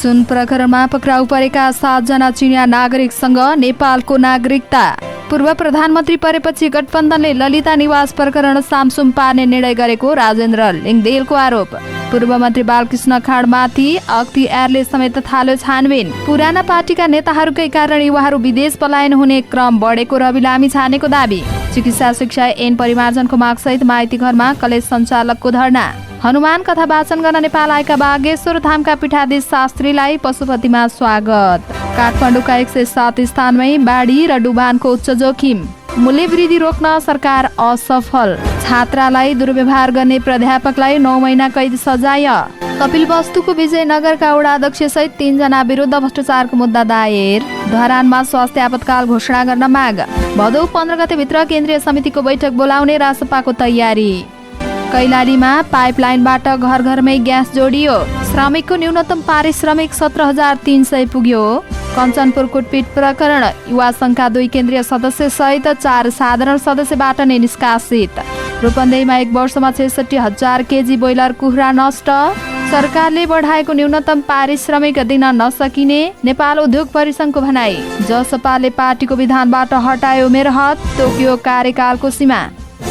सुन प्रकरणमा पक्राउ परेका 7 जना चिनिया नागरिकसँग नेपालको नागरिकता। पूर्व प्रधानमन्त्री परेपछि गठबन्धनले ललिता निवास प्रकरण सामसुम पार्ने निर्णय गरेको राजेन्द्र लिङदेलको आरोप। पूर्व मन्त्री बालकृष्ण खाँडमाथि अख्तियारले समेत थाल्यो छानबिन। पुराना पार्टीका नेताहरूकै कारण युवाहरू विदेश पलायन हुने क्रम बढेको रवि लामिछानेको दाबी। चिकित्सा शिक्षा ऐन परिमार्जनको मागसहित माइती घरमा कलेज सञ्चालकको धरना। हनुमान कथा वाचन गर्न नेपाल आएका बागेश्वर धामका पीठाधीश शास्त्रीलाई पशुपतिमा स्वागत। काठमाडौँका 107 स्थानमै बाढी र डुबानको उच्च जोखिम। मूल्य वृद्धि रोक्न सरकार असफल। छात्रालाई दुर्व्यवहार गर्ने प्राध्यापकलाई 9 महिना कैद सजाय। कपिल वस्तुको विजयनगरका वडा अध्यक्ष सहित 3 जना विरुद्ध भ्रष्टाचारको मुद्दा दायर। धरानमा स्वास्थ्य आपतकाल घोषणा गर्न माग। भदौ 15 गतेभित्र केन्द्रीय समितिको बैठक बोलाउने रासपाको तयारी। कैलालीमा पाइपलाइनबाट घर घरमै ग्यास जोडियो। श्रमिकको न्यूनतम पारिश्रमिक 17,300 पुग्यो। कञ्चनपुर कुटपिट प्रकरण युवा संघका 2 केन्द्रीय सदस्य सहित 4 साधारण सदस्यबाट नै निष्कासित। रूपन्देहीमा 1 वर्षमा 66,000 केजी ब्रोइलर कुखुरा नष्ट। सरकारले बढाएको न्यूनतम पारिश्रमिक दिन नसकिने नेपाल उद्योग परिसंघको भनाई। जसपाले पार्टीको विधानबाट हटायो मेरहत। तोकियो कार्यकालको सीमा।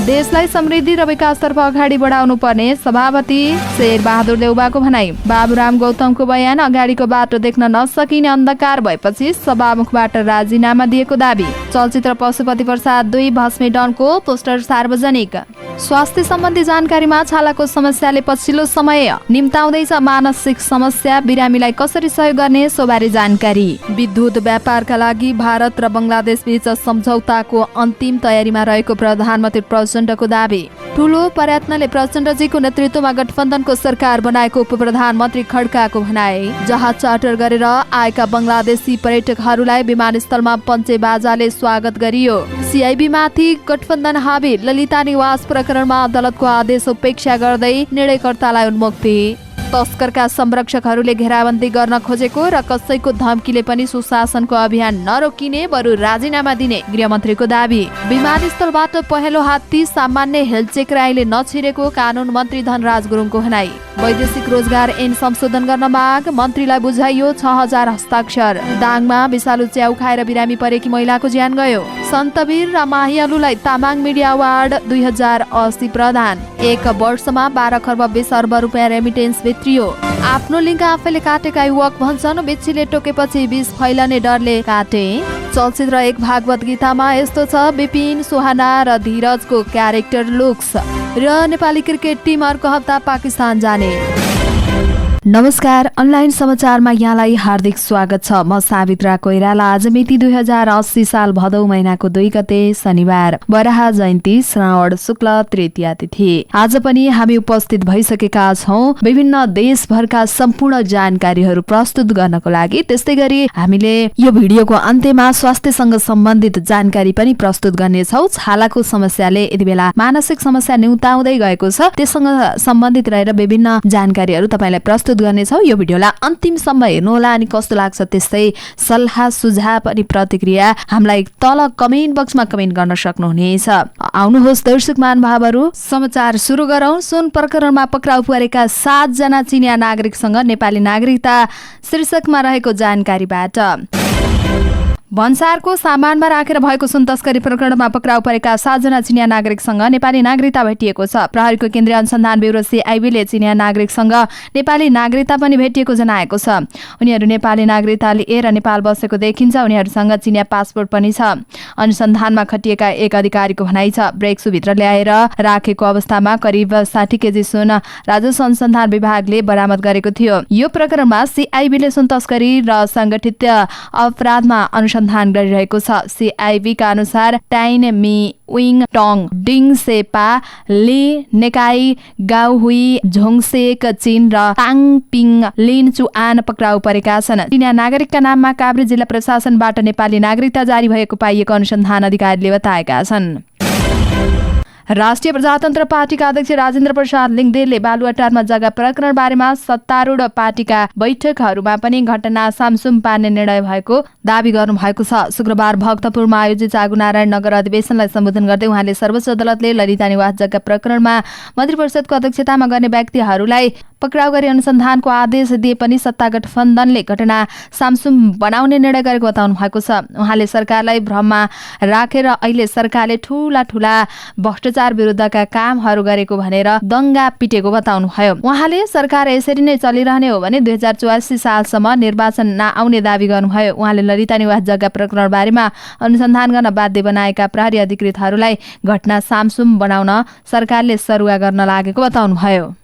देशलाई समृद्धि र विकासतर्फ अगाडि बढाउनु पर्ने सभापति शेरबहादुर देउबाको भनाई। बाबुराम गौतमको बयान अगाडिको बाटो देख्न नसकिने अन्धकार भएपछि सभामुखबाट राजीनामा दिएको दाबी। चलचित्र पशुपति प्रसाद 2 भस्मे डनको पोस्टर सार्वजनिक। स्वास्थ्य सम्बन्धी जानकारीमा छालाको समस्याले पछिल्लो समय निम्ताउँदैछ मानसिक समस्या। बिरामीलाई कसरी सहयोग गर्ने सोबारे जानकारी। विद्युत व्यापारका लागि भारत र बंगलादेश बीच सम्झौताको अन्तिम तयारीमा रहेको प्रधानमन्त्री प्रचण्डको दाबी। ठूलो प्रयत्नले प्रचण्डजीको नेतृत्वमा गठबन्धनको सरकार बनाएको उप प्रधानमन्त्री खड्काको भनाई। जहाज चार्टर गरेर आएका बंगलादेशी पर्यटकहरूलाई विमानस्थलमा पञ्चे बाजाले स्वागत गरियो। सीआईबी माथि गठबन्धन हाबी। ललिता निवास प्रकरणमा अदालतको आदेश उपेक्षा गर्दै निर्णयकर्तालाई उन्मुक्ति। तस्करका संरक्षकहरूले घेराबन्दी गर्न खोजेको र कसैको धम्कीले पनि सुशासनको अभियान नरोकिने बरु राजीनामा दिने गृहमन्त्रीको दाबी। विमानस्थलबाट पहेँलो हात्ती सामान्य हेलचेक राईले नछिरेको कानून मन्त्री धनराज गुरुङको भनाई। वैदेशिक रोजगार ऐन संशोधन गर्न माग। मन्त्रीलाई बुझाइयो 6,000 हस्ताक्षर। दाङमा विषालु च्याउ खाएर बिरामी परेकी महिलाको ज्यान गयो। सन्तवीर र माहियालुलाई तामाङ मिडिया अवार्ड 2080 प्रदान। 1 वर्षमा 12 खर्ब 20 अर्ब रुपियाँ रेमिटेन्स भित्रियो। आफ्नो लिङ्ग आफैले काटेका युवक भन्छन् बिच्छीले टोकेपछि विष फैलने डरले काटे। चलचित्र 1 भागवत गीतामा यस्तो छ। विपिन सुहाना र धीरजको क्यारेक्टर लुक्स। र नेपाली क्रिकेट टिम अर्को हप्ता पाकिस्तान जाने। नमस्कार, अनलाइन समाचारमा यहाँलाई हार्दिक स्वागत छ। म सावित्रा कोइराला। आज मिति 2080 साल भदौ महिनाको 2 गते शनिबार। वराह जयन्ती श्रावण शुक्ल तृतीया तिथि। आज पनि हामी उपस्थित भइसकेका छौं विभिन्न देशभरका सम्पूर्ण जानकारीहरू प्रस्तुत गर्नको लागि। त्यस्तै गरी हामीले यो भिडियोको अन्त्यमा स्वास्थ्यसँग सम्बन्धित जानकारी पनि प्रस्तुत गर्नेछौं। छालाको समस्याले यति बेला मानसिक समस्या निम्ताउँदै गएको छ, त्यससँग सम्बन्धित रहेर विभिन्न जानकारीहरू तपाईलाई प्रस्तुत गर्नेछौ। यो भिडियोलाई अन्तिमसम्म हेर्नुहोला अनि कस्तो लाग्छ त्यस्तै सल्लाह सुझाव अनि प्रतिक्रिया हामीलाई तल कमेन्ट बक्समा कमेन्ट गर्न सक्नुहुनेछ। आउनुहोस् दर्शक महानुभावहरू, समाचार सुरु गरौं। सुन प्रकरणमा पक्राउ परेका 7 जना चिनिया नागरिकसँग नेपाली नागरिकता शीर्षकमा रहेको जानकारीबाट। भन्सारको सामानमा राखेर भएको सुन तस्करी प्रकरणमा पक्राउ परेका 7 जना चिनिया नागरिकसँग नेपाली नागरिकता भेटिएको छ। प्रहरीको केन्द्रीय अनुसन्धान ब्युरो सीआईबीले चिनिया नागरिकसँग नेपाली नागरिकता पनि भेटिएको जनाएको छ। उनीहरू नेपाली नागरिकता लिएर नेपाल बसेको देखिन्छ। उनीहरूसँग चिनिया पासपोर्ट पनि छ। अनुसन्धानमा खटिएका एक अधिकारीको भनाइ छ ब्रेक्सुभित्र ल्याएर राखेको अवस्थामा करिब 60 केजी सुन राजस्व अनुसन्धान विभागले बरामद गरेको थियो। यो प्रकरणमा सीआईबीले सुन तस्करी र संगठित अपराधमा अनुसन्धान गरिरहेको छ। सीआईबी का अनुसार टाइन मी विङ टङ डिङ सेपा ली नेकाई गाउहुई झोङसेक चीन र ताङपिङ लिन चुआन पक्राउ परेका छन्। चिनिया नागरिकका नाममा काभ्रे जिल्ला प्रशासनबाट नेपाली नागरिकता जारी भएको पाइएको अनुसन्धान अधिकारीले बताएका छन्। राष्ट्रिय प्रजातन्त्र पार्टीका अध्यक्ष राजेन्द्र प्रसाद लिङदेलले बालुवाटारमा जग्गा प्रकरण बारेमा सत्तारूढ पार्टीका बैठकहरूमा पनि घटना सामसुम पार्ने निर्णय भएको दावी गर्नु भएको छ। शुक्रबार भक्तपुरमा आयोजित चागुनारायण नगर अधिवेशनलाई सम्बोधन गर्दै उहाँले सर्वोच्च अदालतले ललिता निवास जग्गा प्रकरणमा मन्त्री परिषदको अध्यक्षतामा गर्ने व्यक्तिहरूलाई पक्राउ गरी अनुसन्धानको आदेश दिए पनि सत्ता गठबन्धनले घटना सामसुम बनाउने निर्णय गरेको बताउनु भएको छ। उहाँले सरकारलाई भ्रममा राखेर अहिले सरकारले ठूला भ्रष्टाचार विरुद्धका कामहरू गरेको भनेर दङ्गा पिटेको बताउनुभयो। उहाँले सरकार यसरी नै चलिरहने हो भने 2084 सालसम्म निर्वाचन नआउने दावी गर्नुभयो। उहाँले ललिता निवास जग्गा प्रकरण बारेमा अनुसन्धान गर्न बाध्य बनाएका प्रहरी अधिकृतहरूलाई घटना सामसुम बनाउन सरकारले सरुवा गर्न लागेको बताउनुभयो।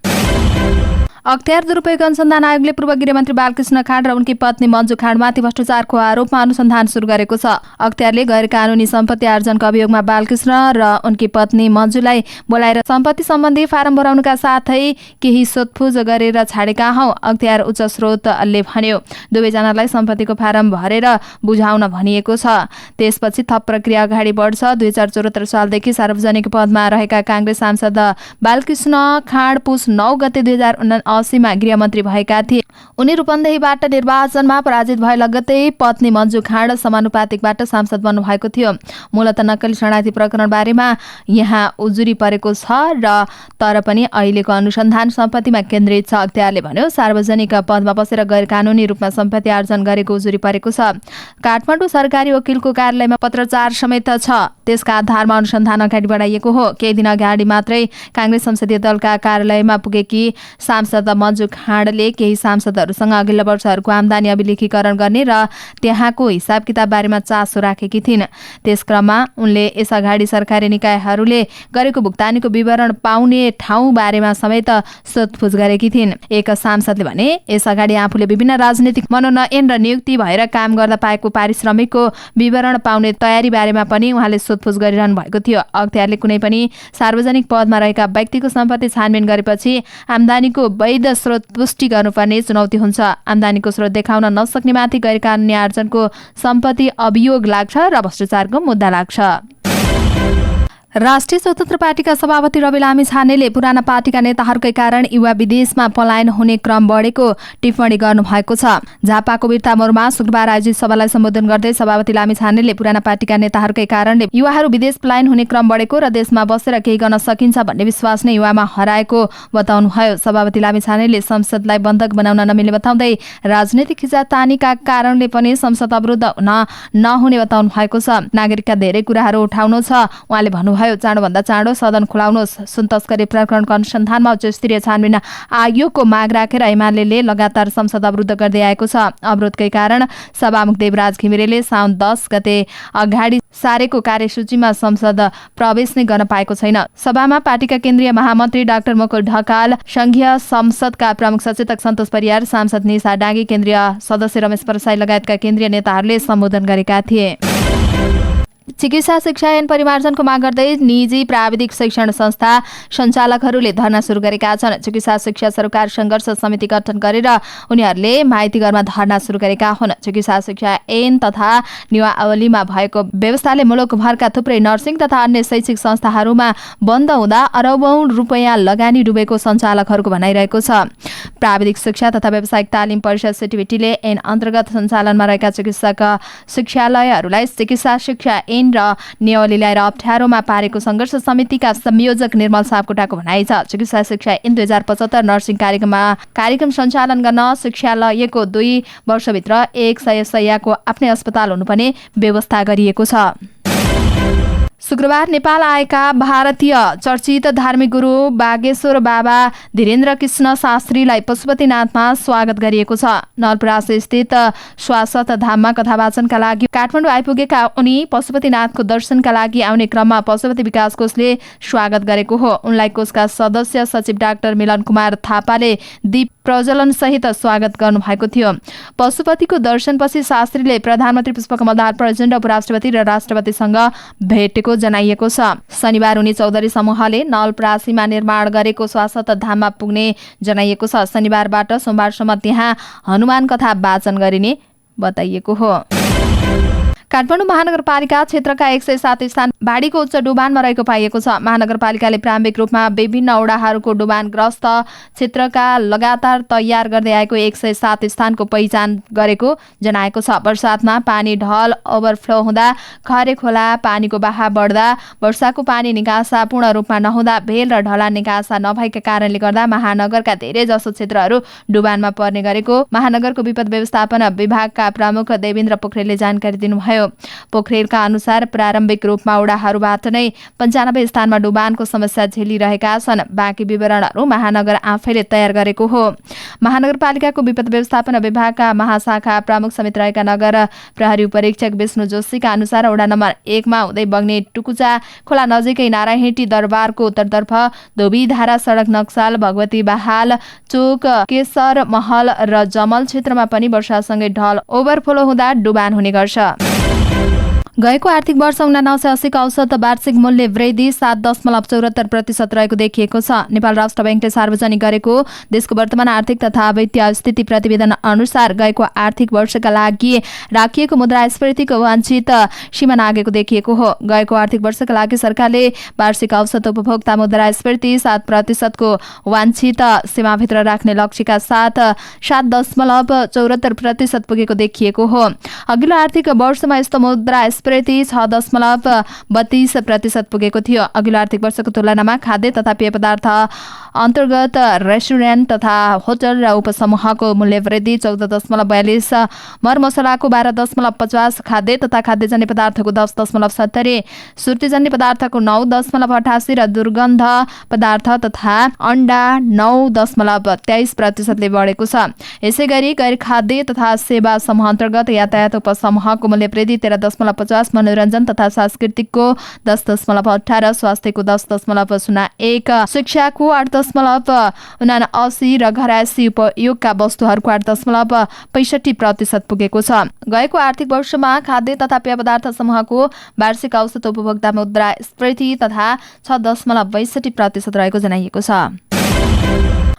अख्तियार दुरुपयोग अनुसन्धान आयोगले पूर्व गृहमन्त्री बालकृष्ण खाँड र उनकी पत्नी मन्जु खाँडमाथि भ्रष्टाचारको आरोपमा अनुसन्धान सुरु गरेको छ। अख्तियारले गैर कानूनी सम्पत्ति आर्जनको अभियोगमा बालकृष्ण र उनकी पत्नी मन्जुलाई बोलाएर सम्पत्ति सम्बन्धी फारम भराउनुका साथै केही सोधपुछ गरेर छाडेका हौ अख्तियार उच्च स्रोतले भन्यो। दुवैजनालाई सम्पत्तिको फारम भरेर बुझाउन भनिएको छ। त्यसपछि थप प्रक्रिया अगाडि बढ्छ। 2074 सालदेखि सार्वजनिक पदमा रहेका काङ्ग्रेस सांसद बालकृष्ण खाँड पुस 9 गते 2079 मा गृहमन्त्री भएका थिए। उनी रूपन्देहीबाट निर्वाचनमा पराजित भए लगत्तै पत्नी मन्जु खाँड समानुपातिकबाट सांसद बन्नु भएको थियो। मूलतः नक्कली शरणार्थी प्रकरण बारेमा यहाँ उजुरी परेको छ र तर पनि अहिलेको अनुसन्धान सम्पत्तिमा केन्द्रित छ। अख्तियारले भन्यो सार्वजनिक पदमा बसेर गैर कानूनी रूपमा सम्पत्ति आर्जन गरेको उजुरी परेको छ। काठमाडौँ सरकारी वकिलको कार्यालयमा पत्रचार समेत छ। त्यसका आधारमा अनुसन्धान अगाडि बढाइएको हो। केही दिन अगाडि मात्रै काङ्ग्रेस संसदीय दलका कार्यालयमा पुगेकी सांसद मन्जु खाँडले केही सांसदहरूसँग अघिल्लो वर्षहरूको आम्दानी अभिलेखीकरण गर्ने र त्यहाँको हिसाब किताब बारेमा चासो राखेकी थिइन्। त्यसक्रममा उनले यसअगाडि सरकारी निकायहरूले गरेको भुक्तानीको विवरण पाउने ठाउँ बारेमा समेत सोधपुछ गरेकी थिइन्। एक सांसदले भने यसअगाडि आफूले विभिन्न राजनीतिक मनोनयन र नियुक्ति भएर काम गर्दा पाएको पारिश्रमिकको विवरण पाउने तयारी बारेमा पनि उहाँले सोधपुछ गरिरहनु भएको थियो। अख्तियारले कुनै पनि सार्वजनिक पदमा रहेका व्यक्तिको सम्पत्ति छानबिन गरेपछि आम्दानीको वैध स्रोत पुष्टि गर्नुपर्ने चुनौती हुन्छ। आम्दानीको स्रोत देखाउन नसक्ने माथि गैर कानूनी आर्जनको सम्पत्ति अभियोग लाग्छ र भ्रष्टाचारको मुद्दा लाग्छ। राष्ट्रिय स्वतन्त्र पार्टीका सभापति रवि लामिछानेले पुराना पार्टीका नेताहरूकै कारण युवा विदेशमा पलायन हुने क्रम बढेको टिप्पणी गर्नुभएको छ। झापाको बिर्ता मोडमा शुक्रबार आयोजित सभालाई सम्बोधन गर्दै सभापति लामिछानेले पुराना पार्टीका नेताहरूकै कारणले युवाहरू विदेश पलायन हुने क्रम बढेको र देशमा बसेर केही गर्न सकिन्छ भन्ने विश्वास नै युवामा हराएको बताउनुभयो। सभापति लामिछानेले संसदलाई बन्धक बनाउन नमिल्ने बताउँदै राजनीतिक खिचातानीका कारणले पनि संसद अवरुद्ध नहुने बताउनु भएको छ। नागरिकका धेरै कुराहरू उठाउनु छ। उहाँले भन्नुभयो चाँडोभन्दा चाँडो सदन खुलाउनुहोस्। सुन तस्करी प्रकरणको अनुसन्धानमा उच्च स्तरीय छानबिन आयोगको माग राखेर एमाले लगातार संसद अवरुद्ध गर्दै आएको छ। अवरोधकै कारण सभामुख देवराज घिमिरेले साउन 10 गते अगाडि सारेको कार्यसूचीमा संसद प्रवेश नै गर्न पाएको छैन। सभामा पार्टीका केन्द्रीय महामन्त्री डाक्टर मुकुल ढकाल, संघीय संसदका प्रमुख सचेतक सन्तोष परियार, सांसद निशा डाँगी, केन्द्रीय सदस्य रमेश प्रसाई लगायतका केन्द्रीय नेताहरूले सम्बोधन गरेका थिए। चिकित्सा शिक्षा ऐन परिमार्जनको माग गर्दै निजी प्राविधिक शिक्षण संस्था सञ्चालकहरूले धरना सुरु गरेका छन्। चिकित्सा शिक्षा सरकार सङ्घर्ष समिति गठन गरेर उनीहरूले माइतीघरमा धरना सुरु गरेका हुन्। चिकित्सा शिक्षा ऐन तथा नियमावलीमा भएको व्यवस्थाले मुलुकभरका थुप्रै नर्सिङ तथा अन्य शैक्षिक संस्थाहरूमा बन्द हुँदा अरबौं रुपैयाँ लगानी डुबेको सञ्चालकहरूको भनाइरहेको छ। प्राविधिक शिक्षा तथा व्यावसायिक तालिम परिषद सिटिभिटीले ऐन अन्तर्गत सञ्चालनमा रहेका चिकित्सक शिक्षालयहरूलाई चिकित्सा शिक्षा ऐन र नियमावली ल्याएर अप्ठ्यारोमा पारेको सङ्घर्ष समितिका संयोजक निर्मल सापकोटाको भनाइ छ। चिकित्सा शिक्षा ऐन 2075 नर्सिङ कार्यक्रम सञ्चालन गर्न शिक्षालयको 2 वर्षभित्र 100 शय्याको आफ्नै अस्पताल हुनुपर्ने व्यवस्था गरिएको छ। शुक्रबार नेपाल आएका भारतीय चर्चित धार्मिक गुरु बागेश्वर बाबा धीरेन्द्र कृष्ण शास्त्रीलाई पशुपतिनाथमा स्वागत गरिएको छ। नलपरासी स्थित शाश्वत धाममा कथावाचनका लागि काठमाडौँ आइपुगेका उनी पशुपतिनाथको दर्शनका लागि आउने क्रममा पशुपति विकास कोषले स्वागत गरेको हो। उनलाई कोषका सदस्य सचिव डाक्टर मिलन कुमार थापाले दीप प्रज्वलन सहित स्वागत गर्नुभएको थियो। पशुपतिको दर्शनपछि शास्त्रीले प्रधानमन्त्री पुष्पकमल दाहाल प्रचण्ड, उपराष्ट्रपति र राष्ट्रपतिसँग भेटेको जनाइएको छ। शनिबार उनी चौधरी समूहले नलपरासीमा निर्माण गरेको शाश्वत धाममा पुग्ने जनाइएको छ। शनिबारबाट सोमबारसम्म त्यहाँ हनुमान कथा वाचन गरिने बताइएको हो। काठमाडौँ महानगरपालिका क्षेत्रका 107 स्थान बाढीको उच्च डुबानमा रहेको पाइएको छ। महानगरपालिकाले प्रारम्भिक रूपमा विभिन्न ओडाहरूको डुबानग्रस्त क्षेत्रका लगातार तयार गर्दै आएको 107 स्थानको पहिचान गरेको जनाएको छ। बर्सातमा पानी ढल ओभरफ्लो हुँदा, खरे खोला पानीको बहाव बढ्दा, वर्षाको पानी निकासा पूर्ण रूपमा नहुँदा, भेल र ढलान निकासा नभएका कारणले गर्दा महानगरका धेरै जसो क्षेत्रहरू डुबानमा पर्ने गरेको महानगरको विपद व्यवस्थापन विभागका प्रमुख देवेन्द्र पोखरेलले जानकारी दिनुभयो। पोखरेलका अनुसार प्रारम्भिक रूपमा ओडाहरूबाट नै 95 स्थानमा डुबानको समस्या झेलिरहेका छन्। बाँकी विवरणहरू महानगर आफैले तयार गरेको हो। महानगरपालिकाको विपद व्यवस्थापन विभागका महाशाखा प्रमुख समेत रहेका नगर प्रहरी उपरीक्षक विष्णु जोशीका अनुसार वडा नम्बर 1 मा हुँदै बग्ने टुकुचा खोला नजिकै नारायणहिटी दरबारको उत्तरतर्फ धोबीधारा सडक नक्साल, भगवती बहाल चोक, केशर महल र जमल क्षेत्रमा पनि वर्षासँगै ढल ओभरफ्लो हुँदा डुबान हुने गर्छ। गएको आर्थिक वर्ष 1980 का औसत वार्षिक मूल्य वृद्धि 7.74% रहेको देखिएको छ। नेपाल राष्ट्र बैंकले सार्वजनिक गरेको देशको वर्तमान आर्थिक तथा वित्तीय स्थिति प्रतिवेदन अनुसार गएको आर्थिक वर्षका लागि राखिएको मुद्रास्फीतिको वाञ्छित सीमा नागेको देखिएको हो। गएको आर्थिक वर्षका लागि सरकारले वार्षिक औसत उपभोक्ता मुद्रास्फीति 7% को वाञ्छित सीमाभित्र राख्ने लक्ष्यका साथ 7.74% पुगेको देखिएको हो। अघिल्लो आर्थिक वर्षमा यस्तो मुद्रास्फीति 6.32% पुगेको थियो। अघिल्लो आर्थिक वर्षको तुलनामा खाद्य तथा पेय पदार्थ अन्तर्गत रेस्टुरेन्ट तथा होटल र उपसमूहको मूल्य वृद्धि 14.42, मरमसलाको 12.50, खाद्य तथा खाद्यजन्य पदार्थको 10.70, सुर्तीजन्य पदार्थको 9.88 र दुर्गन्ध पदार्थ तथा अण्डा 9.23% बढेको छ। यसै गरी गैर खाद्य तथा सेवा समूह अन्तर्गत यातायात उपसमूहको मूल्य वृद्धि 13.50, मनोरञ्जन तथा सांस्कृतिकको 10.18, स्वास्थ्यको 10.01, शिक्षाको 8.79 र घरायसी उपयोगका वस्तुहरूको 8.65% पुगेको छ। गएको आर्थिक वर्षमा खाद्य तथा पेय पदार्थ समूहको वार्षिक औसत उपभोक्ता मुद्रास्फीति तथा 6.62% रहेको जनाइएको छ।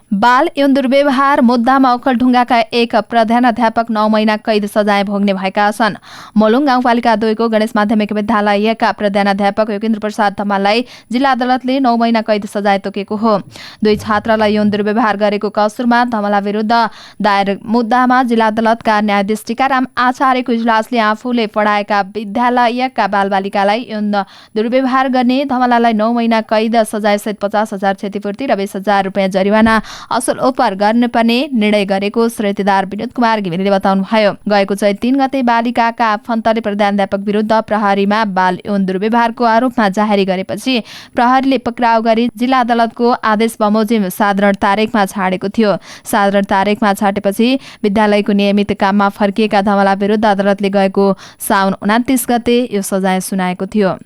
बाल यौन दुर्व्यवहार मुद्दामा ओखलढुङ्गाका एक प्रधानाध्यापक 9 महिना कैद सजाय भोग्ने भएका छन्। मोलुङ गाउँपालिका 2 को गणेश माध्यमिक विद्यालयका प्रधानाध्यापक योगेन्द्र प्रसाद धमाललाई जिल्ला अदालतले 9 महिना कैद सजाय तोकेको हो। 2 छात्रालाई यौन दुर्व्यवहार गरेको कसुरमा धमला विरुद्ध दायर मुद्दामा जिल्ला अदालतका न्यायाधीश टीकाराम आचार्यको इजलासले आफूले पढाएका विद्यालयका बालबालिकालाई यौन दुर्व्यवहार गर्ने धमलालाई 9 महिना कैद सजायसहित 50,000 क्षतिपूर्ति र 20,000 रुपियाँ जरिवाना असल उपहार गर्नुपर्ने निर्णय गरेको श्रेणीदार विनोद कुमार घिमिरेले बताउनुभयो। गएको चैत 3 गते बालिकाका आफन्तले प्रधानाध्यापक विरुद्ध प्रहरीमा बाल यौन दुर्व्यवहारको आरोपमा जाहेरी गरेपछि प्रहरीले पक्राउ गरी जिल्ला अदालतको आदेश बमोजिम साधारण तारिखमा छाडेको थियो। साधारण तारिखमा छाडेपछि विद्यालयको नियमित काममा फर्किएका धमला विरुद्ध अदालतले गएको साउन 29 गते यो सजाय सुनाएको थियो।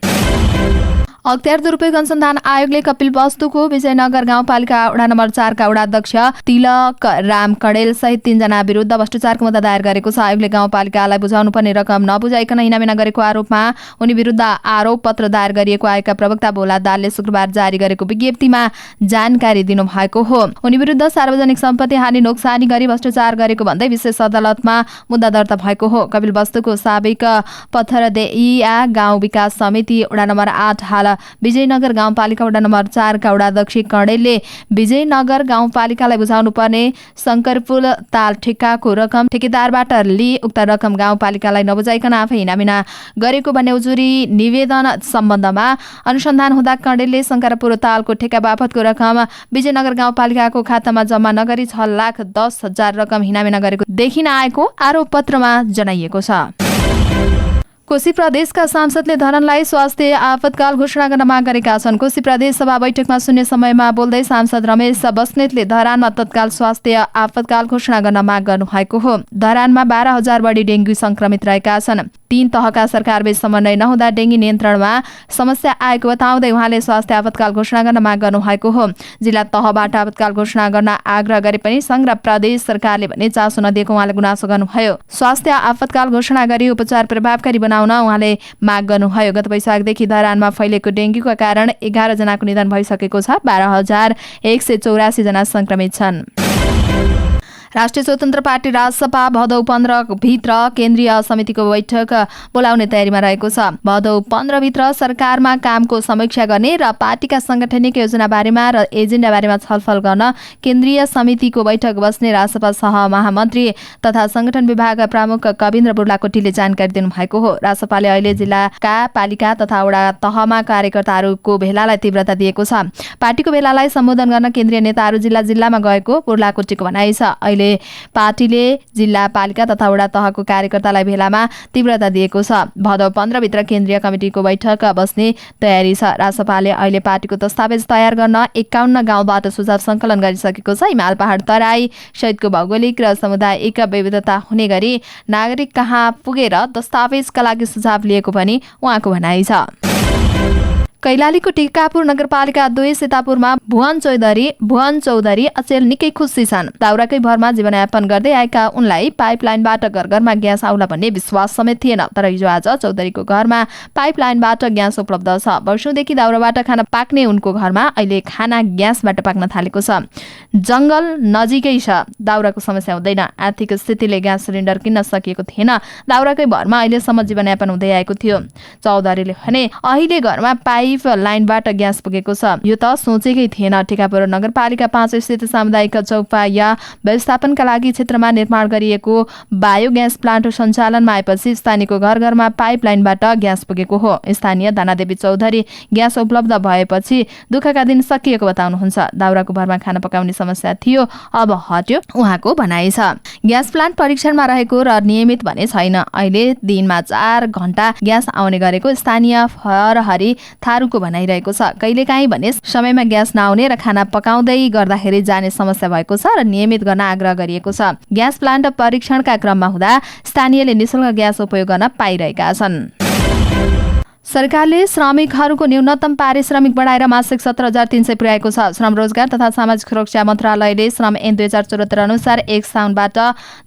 अख्तियार दुरुपयोग अनुसन्धान आयोगले कपिलवस्तुको विजयनगर गाउँपालिका वडा नम्बर 4 का वडाध्यक्ष तिलक राम कडेल सहित 3 जना विरुद्ध भ्रष्टाचारको मुद्दा दायर गरेको छ। आयोगले गाउँपालिकालाई बुझाउनु पर्ने रकम नबुझाइकन इनामिना गरेको आरोपमा उनी विरुद्ध आरोप पत्र दायर गरिएको आयोगका प्रवक्ता भोला दालले शुक्रबार जारी गरेको विज्ञप्तिमा जानकारी दिनुभएको हो। उनी विरुद्ध सार्वजनिक सम्पत्ति हानि नोक्सानी गरी भ्रष्टाचार गरेको भन्दै विशेष अदालतमा मुद्दा दर्ता भएको हो। कपिलवस्तुको साबिक पथरदेइया गाउँ विकास समिति वडा नम्बर 8 हाल विजयनगर गाउँपालिका वडा नम्बर 4 का वडाध्यक्ष कडेलले विजयनगर गाउँपालिकालाई बुझाउनु पर्ने शंकरपुल ताल ठेक्काको रकम ठेकेदारबाट लिई उक्त रकम गाउँपालिकालाई नबुझाइकन आफै इनामिना गरेको भन्ने उजुरी निवेदन सम्बन्धमा अनुसन्धान हुँदा कडेलले शंकरपुल तालको ठेक्का बापतको रकम विजयनगर गाउँपालिकाको खातामा जम्मा नगरी 6,10,000 रकम हिनामिना गरेको देखिन आएको आरोप पत्रमा जनाइएको छ। कोशी प्रदेशका सांसदले धरानलाई स्वास्थ्य आपतकाल घोषणा गर्न माग गरेका छन्। कोशी प्रदेश सभा बैठकमा शून्य समयमा बोल्दै सांसद रमेश बस्नेतले धरानमा तत्काल स्वास्थ्य आपतकाल घोषणा गर्न माग गर्नुभएको हो। धरानमा 12,000 बढी डेङ्गु संक्रमित रहेका छन्। 3 तहका सरकारबीच समन्वय नहुँदा डेङ्गु नियन्त्रणमा समस्या आएको बताउँदै उहाँले स्वास्थ्य आपतकाल घोषणा गर्न माग गर्नुभएको हो। जिल्ला तहबाट आपतकाल घोषणा गर्न आग्रह गरे पनि संघ र प्रदेश सरकारले भने चासो नदिएको उहाँले गुनासो गर्नुभयो। स्वास्थ्य आपतकाल घोषणा गरी उपचार प्रभावकारी बनाउन उहाँले माग गर्नुभयो। गत वैशाखदेखि धरानमा फैलेको डेङ्गुका कारण 11 जनाको निधन भइसकेको छ। 12,184 जना संक्रमित छन्। राष्ट्रिय स्वतन्त्र पार्टी राजसपा भदौ 15 भित्र केन्द्रीय समितिको बैठक बोलाउने तयारीमा रहेको छ। भदौ 15 भित्र सरकारमा कामको समीक्षा गर्ने र पार्टीका सांगठनिक योजना बारेमा र एजेन्डा बारेमा छलफल गर्न केन्द्रीय समितिको बैठक बस्ने राजसपा सहमहामन्त्री तथा संगठन विभाग प्रमुख कविन्द्र बुर्लाकोटीले जानकारी दिनुभएको हो। राजसपाले अहिले जिल्लाका पालिका तथा वडा तहमा कार्यकर्ताहरूको भेलालाई तीव्रता दिएको छ। पार्टीको भेलालाई सम्बोधन गर्न केन्द्रीय नेताहरू जिल्लामा गएको बुर्लाकोटीको भनाइ छ। अहिले पार्टीले जिल्ला पालिका तथा वडा तहको कार्यकर्तालाई भेलामा तीव्रता दिएको छ। भदौ 15 भित्र केन्द्रीय कमिटिको बैठक बस्ने तयारी छ। राजसपाले अहिले पार्टीको दस्तावेज तयार गर्न 51 गाउँबाट सुझाव संकलन गरिसकेको छ। हिमाल पहाड तराई सहितको भौगोलिक र सामुदायिक विविधता हुने गरी नागरिक कहाँ पुगेर दस्तावेजका लागि सुझाव लिएको पनि उहाँको भनाइ छ। कैलालीको टिकापुर नगरपालिका 2 सीतापुरमा भुवन चौधरी अचेल निकै खुसी छन्। दाउराकै भरमा जीवनयापन गर्दै आएका उनलाई पाइपलाइनबाट घर घरमा ग्यास आउला भन्ने विश्वास समेत थिएन। तर हिजो आज चौधरीको घरमा पाइपलाइनबाट ग्यास उपलब्ध छ। वर्षौंदेखि दाउराबाट खाना पाक्ने उनको घरमा अहिले खाना ग्यासबाट पाक्न थालेको छ। जंगल नजिकै छ, दाउराको समस्या हुँदैन। आर्थिक स्थितिले ग्यास सिलिन्डर किन्न सकिएको थिएन। दाउराकै भरमा अहिलेसम्म जीवनयापन हुँदै आएको थियो। चौधरीले भने अहिले घरमा लाइनबाट ग्यास पुगेको छ। यो त सोचेकै थिएन। टिकापुर नगरपालिका 5 स्थित सामुदायिक चौपाया व्यवस्थापनका लागि क्षेत्रमा निर्माण गरिएको बायोग्यास प्लान्ट सञ्चालनमा आएपछि स्थानीयको घर घरमा पाइपलाइनबाट ग्यास पुगेको हो। स्थानीय दानादेवी चौधरी ग्यास उपलब्ध भएपछि दुःखका दिन सकिएको बताउनुहुन्छ। दाउराको भरमा खाना पकाउने समस्या थियो, अब हट्यो उहाँको भनाइ छ। ग्यास प्लान्ट परीक्षणमा रहेको र नियमित भने छैन। अहिले दिनमा 4 घण्टा ग्यास आउने गरेको स्थानीय फरहरी थारूको भनाइरहेको छ। कहिलेकाहीँ भने समयमा ग्यास नआउने र खाना पकाउँदै गर्दाखेरि जाने समस्या भएको छ र नियमित गर्न आग्रह गरिएको छ। ग्यास प्लान्ट परीक्षणका क्रममा हुँदा स्थानीयले निःशुल्क ग्यास उपयोग गर्न पाइरहेका छन्। सरकारले श्रमिकहरूको न्यूनतम पारिश्रमिक बढाएर मासिक 17,300 पुर्याएको छ। श्रम रोजगार तथा सामाजिक सुरक्षा मन्त्रालयले श्रम ऐन 2074 अनुसार 1 साउनबाट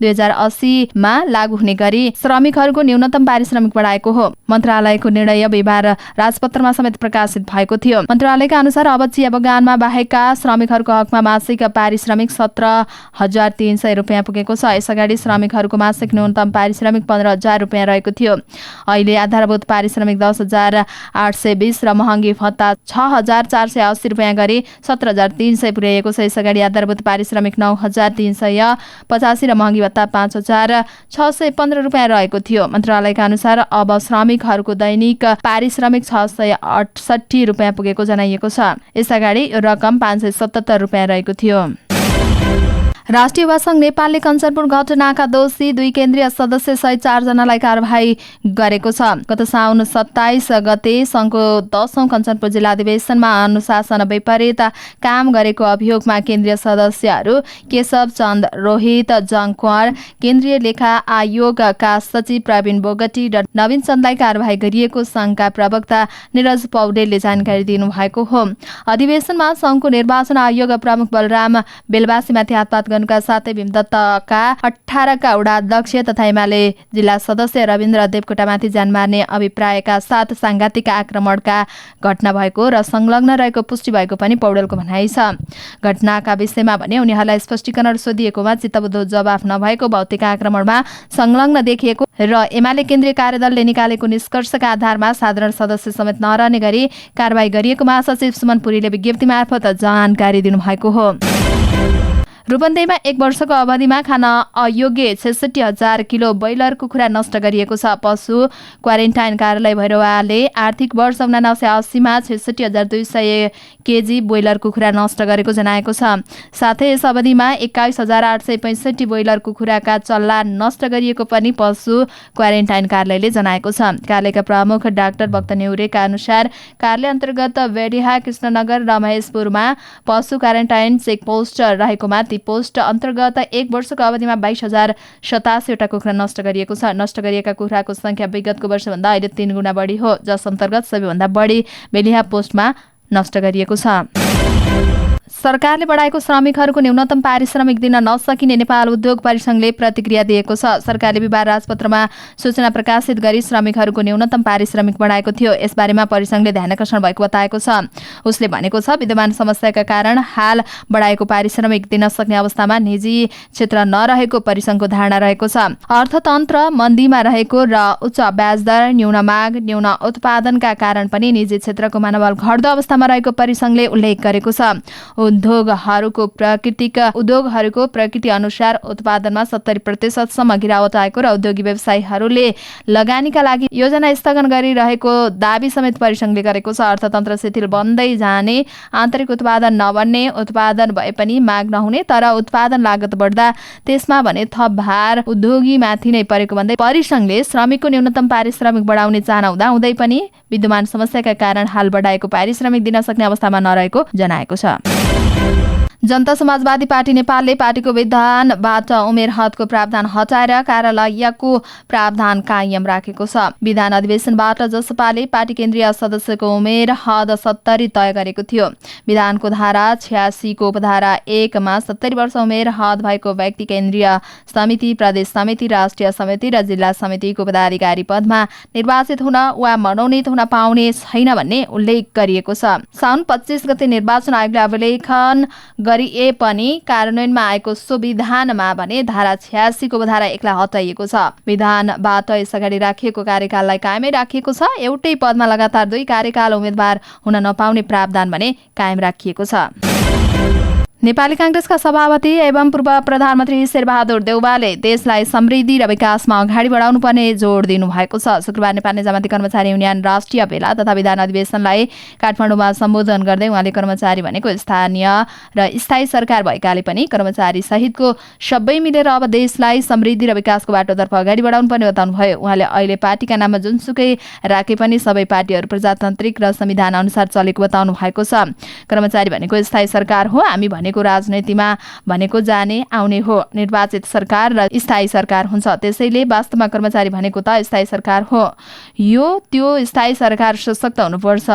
2080 मा लागू हुने गरी श्रमिकहरूको न्यूनतम पारिश्रमिक बढाएको हो। मन्त्रालयको निर्णय बिहिबार राजपत्रमा समेत प्रकाशित भएको थियो। मन्त्रालयका अनुसार अब चिया बगानमा बाहेकका श्रमिकहरूको हकमा मासिक पारिश्रमिक 17,300 रुपियाँ पुगेको छ। यसअगाडि श्रमिकहरूको मासिक न्यूनतम पारिश्रमिक 15,000 रुपियाँ रहेको थियो। अहिले आधारभूत पारिश्रमिक 10,820 र महँगी भत्ता 6,480 रुपियाँ गरी 17,300 पुर्याइएको छ। यसअगाडि आधारभूत पारिश्रमिक 9,385 र महँगी भत्ता 5,615 रुपियाँ रहेको थियो। मन्त्रालयका अनुसार अब श्रमिकहरूको दैनिक पारिश्रमिक 668 रुपियाँ पुगेको जनाइएको छ। यसअगाडि यो रकम 577 रुपियाँ रहेको थियो। राष्ट्रिय युवा संघ नेपालले कञ्चनपुर घटनाका दोषी 2 केन्द्रीय सदस्य सहित 4 जनालाई कारबाही गरेको छ। गत साउन 27 गते संघको 10औं कञ्चनपुर जिल्ला अधिवेशनमा अनुशासन विपरीत काम गरेको अभियोगमा केन्द्रीय सदस्यहरू केशव चन्द रोहित जङक्वार, केन्द्रीय लेखा आयोगका सचिव प्रवीण बोगटी र नवीन चन्दलाई कारबाही गरिएको संघका प्रवक्ता निरज पौडेलले जानकारी दिनुभएको हो। अधिवेशनमा संघको निर्वाचन आयोग प्रमुख बलराम बेलबासीमाथि हातपात का साथै भीमदत्तका 18 का वडा अध्यक्ष तथा एमाले जिल्ला सदस्य रविन्द्र देवकोटामाथि जान मार्ने अभिप्रायका साथ सांघातिक आक्रमणका घटना भएको र संलग्न रहेको पुष्टि भएको पनि पौडेलको भनाइ छ। घटनाका विषयमा भने उनीहरूलाई स्पष्टीकरण सोधिएकोमा चित्तबुझ जवाफ नभएको, भौतिक आक्रमणमा संलग्न देखिएको र एमाले केन्द्रीय कार्यदलले निकालेको निष्कर्षका आधारमा साधारण सदस्य समेत नरहने गरी कारबाही गरिएको महासचिव सुमन पुरीले विज्ञप्ति मार्फत जानकारी दिनुभएको हो। रूपन्देहीमा 1 वर्षको अवधिमा खान अयोग्य 66,000 किलो ब्रोइलर कुखुरा नष्ट गरिएको छ। पशु क्वारेन्टाइन कार्यालय भैरवाले आर्थिक वर्ष 1980 मा 66,200 केजी ब्रोइलर कुखुरा नष्ट गरेको जनाएको छ। साथै यस अवधिमा 21,865 ब्रोइलर कुखुराका चल्ला नष्ट गरिएको पनि पशु क्वारेन्टाइन कार्यालयले जनाएको छ। कार्यालयका प्रमुख डाक्टर भक्त नेउरेका अनुसार कार्यालय अन्तर्गत बेडिहा, कृष्णनगर र महेशपुरमा पशु क्वारेन्टाइन चेकपोस्ट रहेकोमा पोस्ट अन्तर्गत 1 वर्षको अवधिमा 22,087 वटा कुखुरा नष्ट गरिएको छ। नष्ट गरिएका कुखुराको संख्या विगतको वर्षभन्दा अहिले 3 गुणा बढी हो, जस अन्तर्गत सबैभन्दा बढी बेलिहा पोस्टमा नष्ट गरिएको छ। सरकारले बढाएको श्रमिकहरूको न्यूनतम पारिश्रमिक दिन नसकिने नेपाल उद्योग परिसंघले प्रतिक्रिया दिएको छ। सरकारले बिहिबार राजपत्रमा सूचना प्रकाशित गरी श्रमिकहरूको न्यूनतम पारिश्रमिक बढाएको थियो। यसबारेमा परिसंघले ध्यानकर्षण भएको बताएको छ। उसले भनेको छ, विद्यमान समस्याका कारण हाल बढाएको पारिश्रमिक दिन सक्ने अवस्थामा निजी क्षेत्र नरहेको परिसंघको धारणा रहेको छ। अर्थतन्त्र मन्दीमा रहेको र उच्च ब्याज दर, न्यून माग, न्यून उत्पादनका कारण पनि निजी क्षेत्रको मनोबल घट्दो अवस्थामा रहेको परिसंघले उल्लेख गरेको छ। उद्योगहरूको प्रकृति अनुसार उत्पादनमा 70% सम्म गिरावट आएको र उद्योगी व्यवसायीहरूले लगानीका लागि योजना स्थगन गरिरहेको दाबी समेत परिसंघले गरेको छ। अर्थतन्त्र शिथिल बन्दै जाने, आन्तरिक उत्पादन नबढ्ने, उत्पादन भए पनि माग नहुने तर उत्पादन लागत बढ्दा त्यसमा भने थप भार उद्योगीमाथि नै परेको भन्दै परिसंघले श्रमिकको न्यूनतम पारिश्रमिक बढाउने चाहना हुँदाहुँदै पनि विद्यमान समस्याका कारण हाल बढाएको पारिश्रमिक दिन सक्ने अवस्थामा नरहेको जनाएको छ। जनता समाजवादी पार्टी नेपालले पार्टीको विधानबाट उमेर हदको प्रावधान हटाएर कार्यालयको प्रावधान कायम राखेको छ। विधान अधिवेशनबाट जसपाले पार्टी केन्द्रीय सदस्यको उमेर हद 70 तय गरेको थियो। विधानको धारा 86 को उपधारा 1 मा 70 वर्ष उमेर हद भएको व्यक्ति केन्द्रीय समिति, प्रदेश समिति, राष्ट्रिय समिति र जिल्ला समितिको पदाधिकारी पदमा निर्वाचित हुन वा मनोनित हुन पाउने छैन भन्ने उल्लेख गरिएको छ। साउन 25 गते निर्वाचन आयोगले अभिलेखन गरिए पनि कार्यान्वयनमा आएको सो विधानमा भने धारा 86 को धारा 1 लाई हटाइएको छ। विधानबाट यसअगाडि राखिएको कार्यकाललाई कायमै राखिएको छ। एउटै पदमा लगातार 2 कार्यकाल उम्मेदवार हुन नपाउने प्रावधान भने कायम राखिएको छ। नेपाली कांग्रेसका सभापति एवं पूर्व प्रधानमन्त्री शेरबहादुर देउवाले देशलाई समृद्धि र विकासमा अगाडि बढाउनु पर्ने जोड दिनु भएको छ। शुक्रबार नेपाल निजामती कर्मचारी युनियन राष्ट्रिय भेला तथा विधान अधिवेशनलाई काठमाडौँमा सम्बोधन गर्दै उहाँले कर्मचारी भनेको स्थानीय र स्थायी सरकार भएकाले पनि कर्मचारी सहितको सबै मिलेर अब देशलाई समृद्धि र विकासको बाटोतर्फ अगाडि बढाउनु पर्ने बताउनुभयो। उहाँले अहिले पार्टीका नाममा जुनसुकै राखे पनि सबै पार्टीहरू प्रजातान्त्रिक र संविधान अनुसार चलेको बताउनु भएको छ। कर्मचारी भनेको स्थायी सरकार हो। हामी भनेको राजनीतिमा भनेको जाने आउने हो। निर्वाचित सरकार र स्थायी सरकार हुन्छ। त्यसैले वास्तवमा कर्मचारी भनेको त स्थायी सरकार हो। त्यो स्थायी सरकार सशक्त हुनुपर्छ।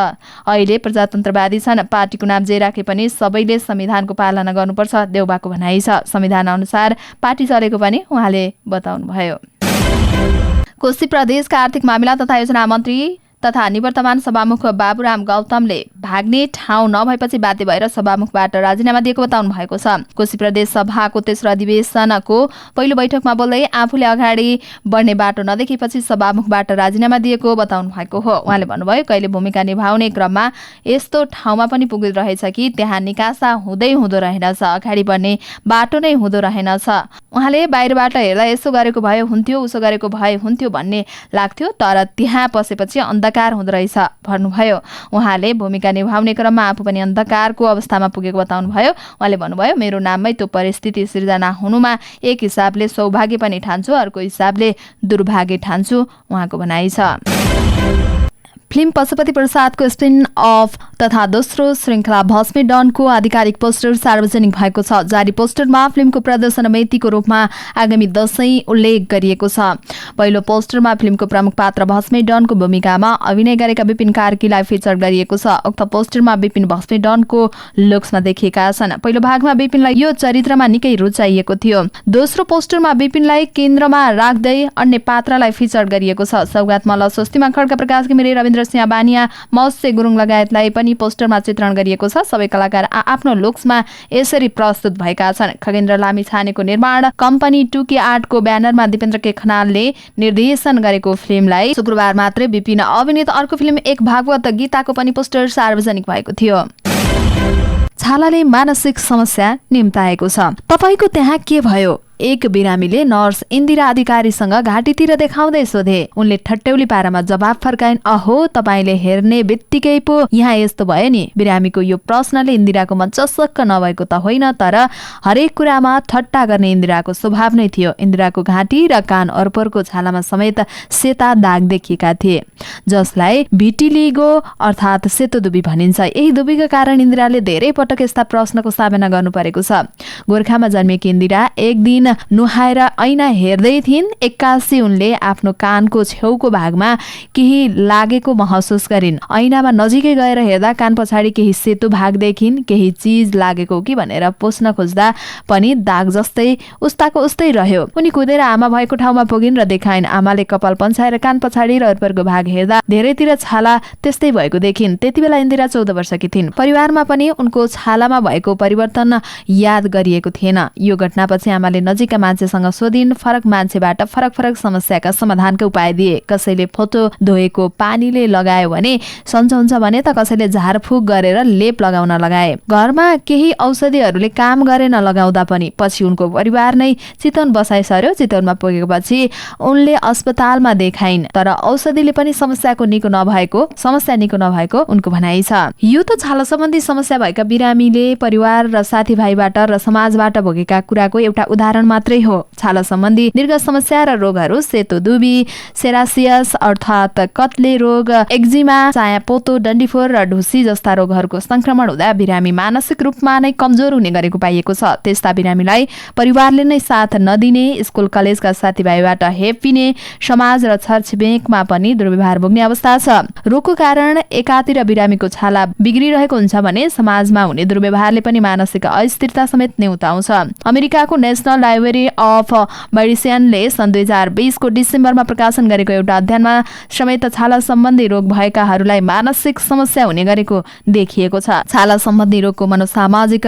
अहिले प्रजातन्त्रवादी छन्। पार्टीको नाम जे राखे पनि सबैले संविधानको पालना गर्नुपर्छ देउबाको भनाइ छ। संविधान अनुसार पार्टी चलेको पनि उहाँले बताउनुभयो। कोशी प्रदेशका आर्थिक मामिला तथा योजना मन्त्री तथा निवर्तमान सभामुख बाबुराम गौतमले भाग्ने ठाउँ नभएपछि बाध्य भएर सभामुखबाट राजीनामा दिएको बताउनु भएको छ। कोशी प्रदेश सभाको तेस्रो अधिवेशनको पहिलो बैठकमा बोल्दै आफूले अगाडि बढ्ने बाटो नदेखेपछि सभामुखबाट राजीनामा दिएको बताउनु भएको हो। उहाँले भन्नुभयो, कहिले भूमिका निभाउने क्रममा यस्तो ठाउँमा पनि पुगिरहेछ कि त्यहाँ निकासा हुँदो रहेनछ, अगाडि बढ्ने बाटो नै हुँदो रहेनछ। उहाँले बाहिरबाट हेर्दा यसो गरेको भए हुन्थ्यो, उसो गरेको भए हुन्थ्यो भन्ने लाग्थ्यो, तर त्यहाँ पसेपछि अन्धकार हुँदो रहेछ भन्नुभयो। उहाँले भूमिका निभाउने क्रममा आफू पनि अन्धकारको अवस्थामा पुगेको बताउनुभयो। उहाँले भन्नुभयो, मेरो नाममै त्यो परिस्थिति सिर्जना हुनुमा एक हिसाबले सौभाग्य पनि ठान्छु, अर्को हिसाबले दुर्भाग्य ठान्छु उहाँको भनाइ छ। फिल्म पशुपति प्रसादको स्पिन अफ तथा दोस्रो श्रृङ्खला भस्मे डनको आधिकारिक पोस्टर सार्वजनिक भएको छ। जारी पोस्टरमा फिल्मको प्रदर्शन मितिको रूपमा आगामी दशैं उल्लेख गरिएको छ। पहिलो पोस्टरमा फिल्मको प्रमुख पात्र भस्मे डनको भूमिकामा अभिनय गरेका विपिन कार्कीलाई फिचर गरिएको छ। उक्त पोस्टरमा विपिन भस्मे डनको लुक्समा देखिएका छन्। पहिलो भागमा विपिनलाई यो चरित्रमा निकै रुचाइएको थियो। दोस्रो पोस्टरमा विपिनलाई केन्द्रमा राख्दै अन्य पात्रलाई फिचर गरिएको छ। सौगात मल्ल, स्वस्तिमा खड्का, प्रकाश घिमिरे, रविन्द्र सिंह बानिया, मत्स्य गुरुङ लगायतलाई पनि पोस्टरमा चित्रण गरिएको छ। सबै कलाकार आफ्नो लुक्समा यसरी प्रस्तुत भएका छन्। खगेन्द्र लामिछानेको निर्माण कम्पनी 2K आर्टको ब्यानरमा दिपेन्द्र के खनालले निर्देशन गरेको फिल्मलाई शुक्रबार मात्रै विपिन अभिनीत अर्को फिल्म एक भागवत गीताको पनि पोस्टर सार्वजनिक भएको थियो। छालाले मानसिक समस्या निम्ताएको छ। तपाईको त्यहाँ के भयो? एक बिरामीले नर्स इन्दिरा अधिकारीसँग घाँटीतिर देखाउँदै सोधे। उनले ठट्यौली पारामा जवाब फर्काइन्, अहो तपाईले हेर्ने बित्तिकै पो यहाँ यस्तो भयो नि। बिरामीको यो प्रश्नले इन्दिराको मन चसक्क नभएको त होइन, तर हरेक कुरामा ठट्टा गर्ने इन्दिराको स्वभाव नै थियो। इन्दिराको घाँटी र कान अर्परको छालामा समेत सेता दाग देखिएका थिए, जसलाई भिटिलिगो अर्थात् सेतो दुबी भनिन्छ। यही दुबीका कारण इन्दिराले धेरै पटक यस्ता प्रश्नको सामना गर्नु परेको छ। गोर्खामा जन्मेकी इन्दिरा एक दिन नुहाएर ऐना हेर्दै थिइन्। एक्कासी उनले आफ्नो कानको छेउको भागमा केही लागेको महसुस गरिन्। ऐनामा नजिकै गएर हेर्दा कान पछाडि केही सेतो भाग देखिन्। केही चिज लागेको कि भनेर पोस्न खोज्दा पनि दाग जस्तै उस्ताको उस्तै रह्यो। उनी कुदेर आमा भएको ठाउँमा पुगिन् र देखाइन्। आमाले कपाल पन्छाएर कान पछाडि र वरपरको भाग हेर्दा धेरैतिर छाला त्यस्तै भएको देखिन्। त्यतिबेला इन्दिरा 14 वर्षकी थिइन्। परिवारमा पनि उनको छालामा भएको परिवर्तन याद गरिएको थिएन। यो घटनापछि आमाले नजिकका मान्छेसँग सोधिन्। फरक मान्छेबाट फरक फरक समस्याका समाधानका उपाय दिए। कसैले फोटो धोएको पानीले लगायो भने सन्चो हुन्छ भने त कसैले झारफुक गरेर लेप लगाउन लगाए। घरमा केही औषधिहरूले काम गरेन लगाउँदा पनि। पछि उनको परिवार नै चितवन बसाइसर्यो। चितवनमा पुगेपछि उनले अस्पतालमा देखाइन्, तर औषधिले पनि समस्या निको नभएको उनको भनाइ छ। यो त छाला सम्बन्धी समस्या भएका बिरामीले परिवार र साथीभाइबाट र समाजबाट भोगेका कुराको एउटा उदाहरण मात्रै हो। छाला सम्बन्धी दीर्घ समस्या र रोगहरू सेतो दुबी, सेरासियस अर्थात् कत्ले रोग, एक्जिमा, चायापोतो, डन्डीफोर र ढुसी जस्ता रोगहरूको संक्रमण हुँदा बिरामी मानसिक रूपमा नै कमजोर हुने गरेको पाइएको छ। त्यस्ता बिरामीलाई परिवारले नै साथ नदिने, स्कुल कलेजका साथीभाइबाट हेपिने, समाज र छरछिमेकमा पनि दुर्व्यवहार भोग्ने अवस्था छ। रोगको कारण एकातिर बिरामीको छाला बिग्रिरहेको हुन्छ भने समाजमा हुने दुर्व्यवहारले पनि मानसिक अस्थिरता समेत न्यूताउँछ। अमेरिकाको नेशनल लाइब्रेरी अफ मेडिसिनले सन् 2020 को डिसेम्बरमा प्रकाशन गरेको एउटा अध्ययनमा समेत छाला सम्बन्धी रोग भएकाहरूलाई मानसिक समस्या हुने गरेको देखिएको छ। छाला सम्बन्धी रोगको मनोसामाजिक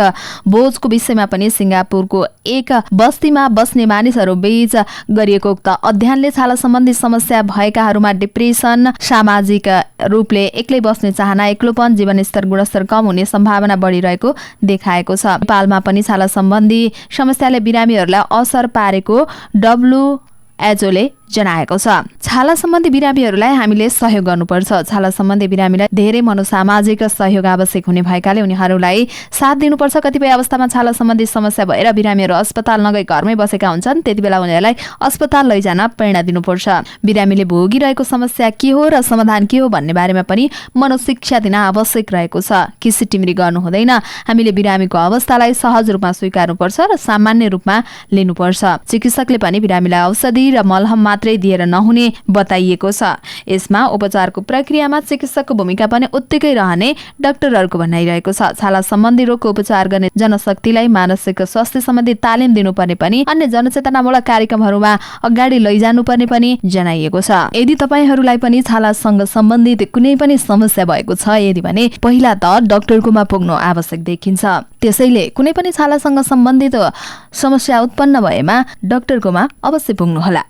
बोझको विषयमा पनि सिङ्गापुरको एक बस्तीमा बस्ने मानिसहरू बीच गरिएको उक्त अध्ययनले छाला सम्बन्धी समस्या भएकाहरूमा डिप्रेसन, सामाजिक रूपले एक्लै बस्ने चाहना, एक्लोपन, जीवनस्तर गुणस्तर कम हुने सम्भावना बढिरहेको देखाएको छ। नेपालमा पनि छाला सम्बन्धी समस्याले बिरामीहरूलाई असर पारेको WHO ले जनाएको छ। छाला सम्बन्धी बिरामीहरूलाई हामीले सहयोग गर्नुपर्छ। छाला सम्बन्धी बिरामीलाई धेरै मनोसामाजिक सहयोग आवश्यक हुने भएकाले उनीहरूलाई साथ दिनुपर्छ। कतिपय अवस्थामा छाला सम्बन्धी समस्या भएर बिरामीहरू अस्पताल नगई घरमै बसेका हुन्छन्। त्यतिबेला उनीहरूलाई अस्पताल लैजान प्रेरणा दिनुपर्छ। बिरामीले भोगिरहेको समस्या के हो र समाधान के हो भन्ने बारेमा पनि मनोशिक्षा दिन आवश्यक रहेको छ। किसिटिमिरी गर्नु हुँदैन। हामीले बिरामीको अवस्थालाई सहज रूपमा स्वीकार्नुपर्छ र सामान्य रूपमा लिनुपर्छ। चिकित्सकले पनि बिरामीलाई औषधि र मलहम मात्रै दिएर नहुने बताइएको छ। यसमा उपचारको प्रक्रियामा चिकित्सकको भूमिका पनि उत्तिकै रहने डाक्टरहरूको भनाइरहेको छ। छाला सम्बन्धी रोगको उपचार गर्ने जनशक्तिलाई मानसिक स्वास्थ्य सम्बन्धी तालिम दिनुपर्ने पनि अन्य जनचेतनामूलक कार्यक्रमहरूमा अगाडि लैजानुपर्ने पनि जनाइएको छ। यदि तपाईहरूलाई पनि छालासँग सम्बन्धित कुनै पनि समस्या भएको छ यदि भने पहिला त डाक्टरकोमा पुग्नु आवश्यक देखिन्छ। त्यसैले कुनै पनि छालासँग सम्बन्धित समस्या उत्पन्न भएमा डाक्टरकोमा अवश्य पुग्नुहोला।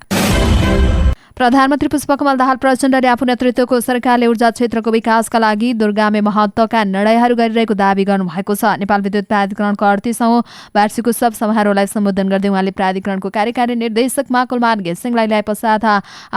प्रधानमन्त्री पुष्पकमल दाहाल प्रचण्डले आफू नेतृत्वको सरकारले ऊर्जा क्षेत्रको विकासका लागि दूरगामी महत्त्वका निर्णयहरू गरिरहेको दावी गर्नुभएको छ। नेपाल विद्युत प्राधिकरणको 38औं वार्षिक उत्सव समारोहलाई सम्बोधन गर्दै उहाँले प्राधिकरणको कार्यकारी निर्देशक माकुलमान घिसिङलाई ल्याए पश्चात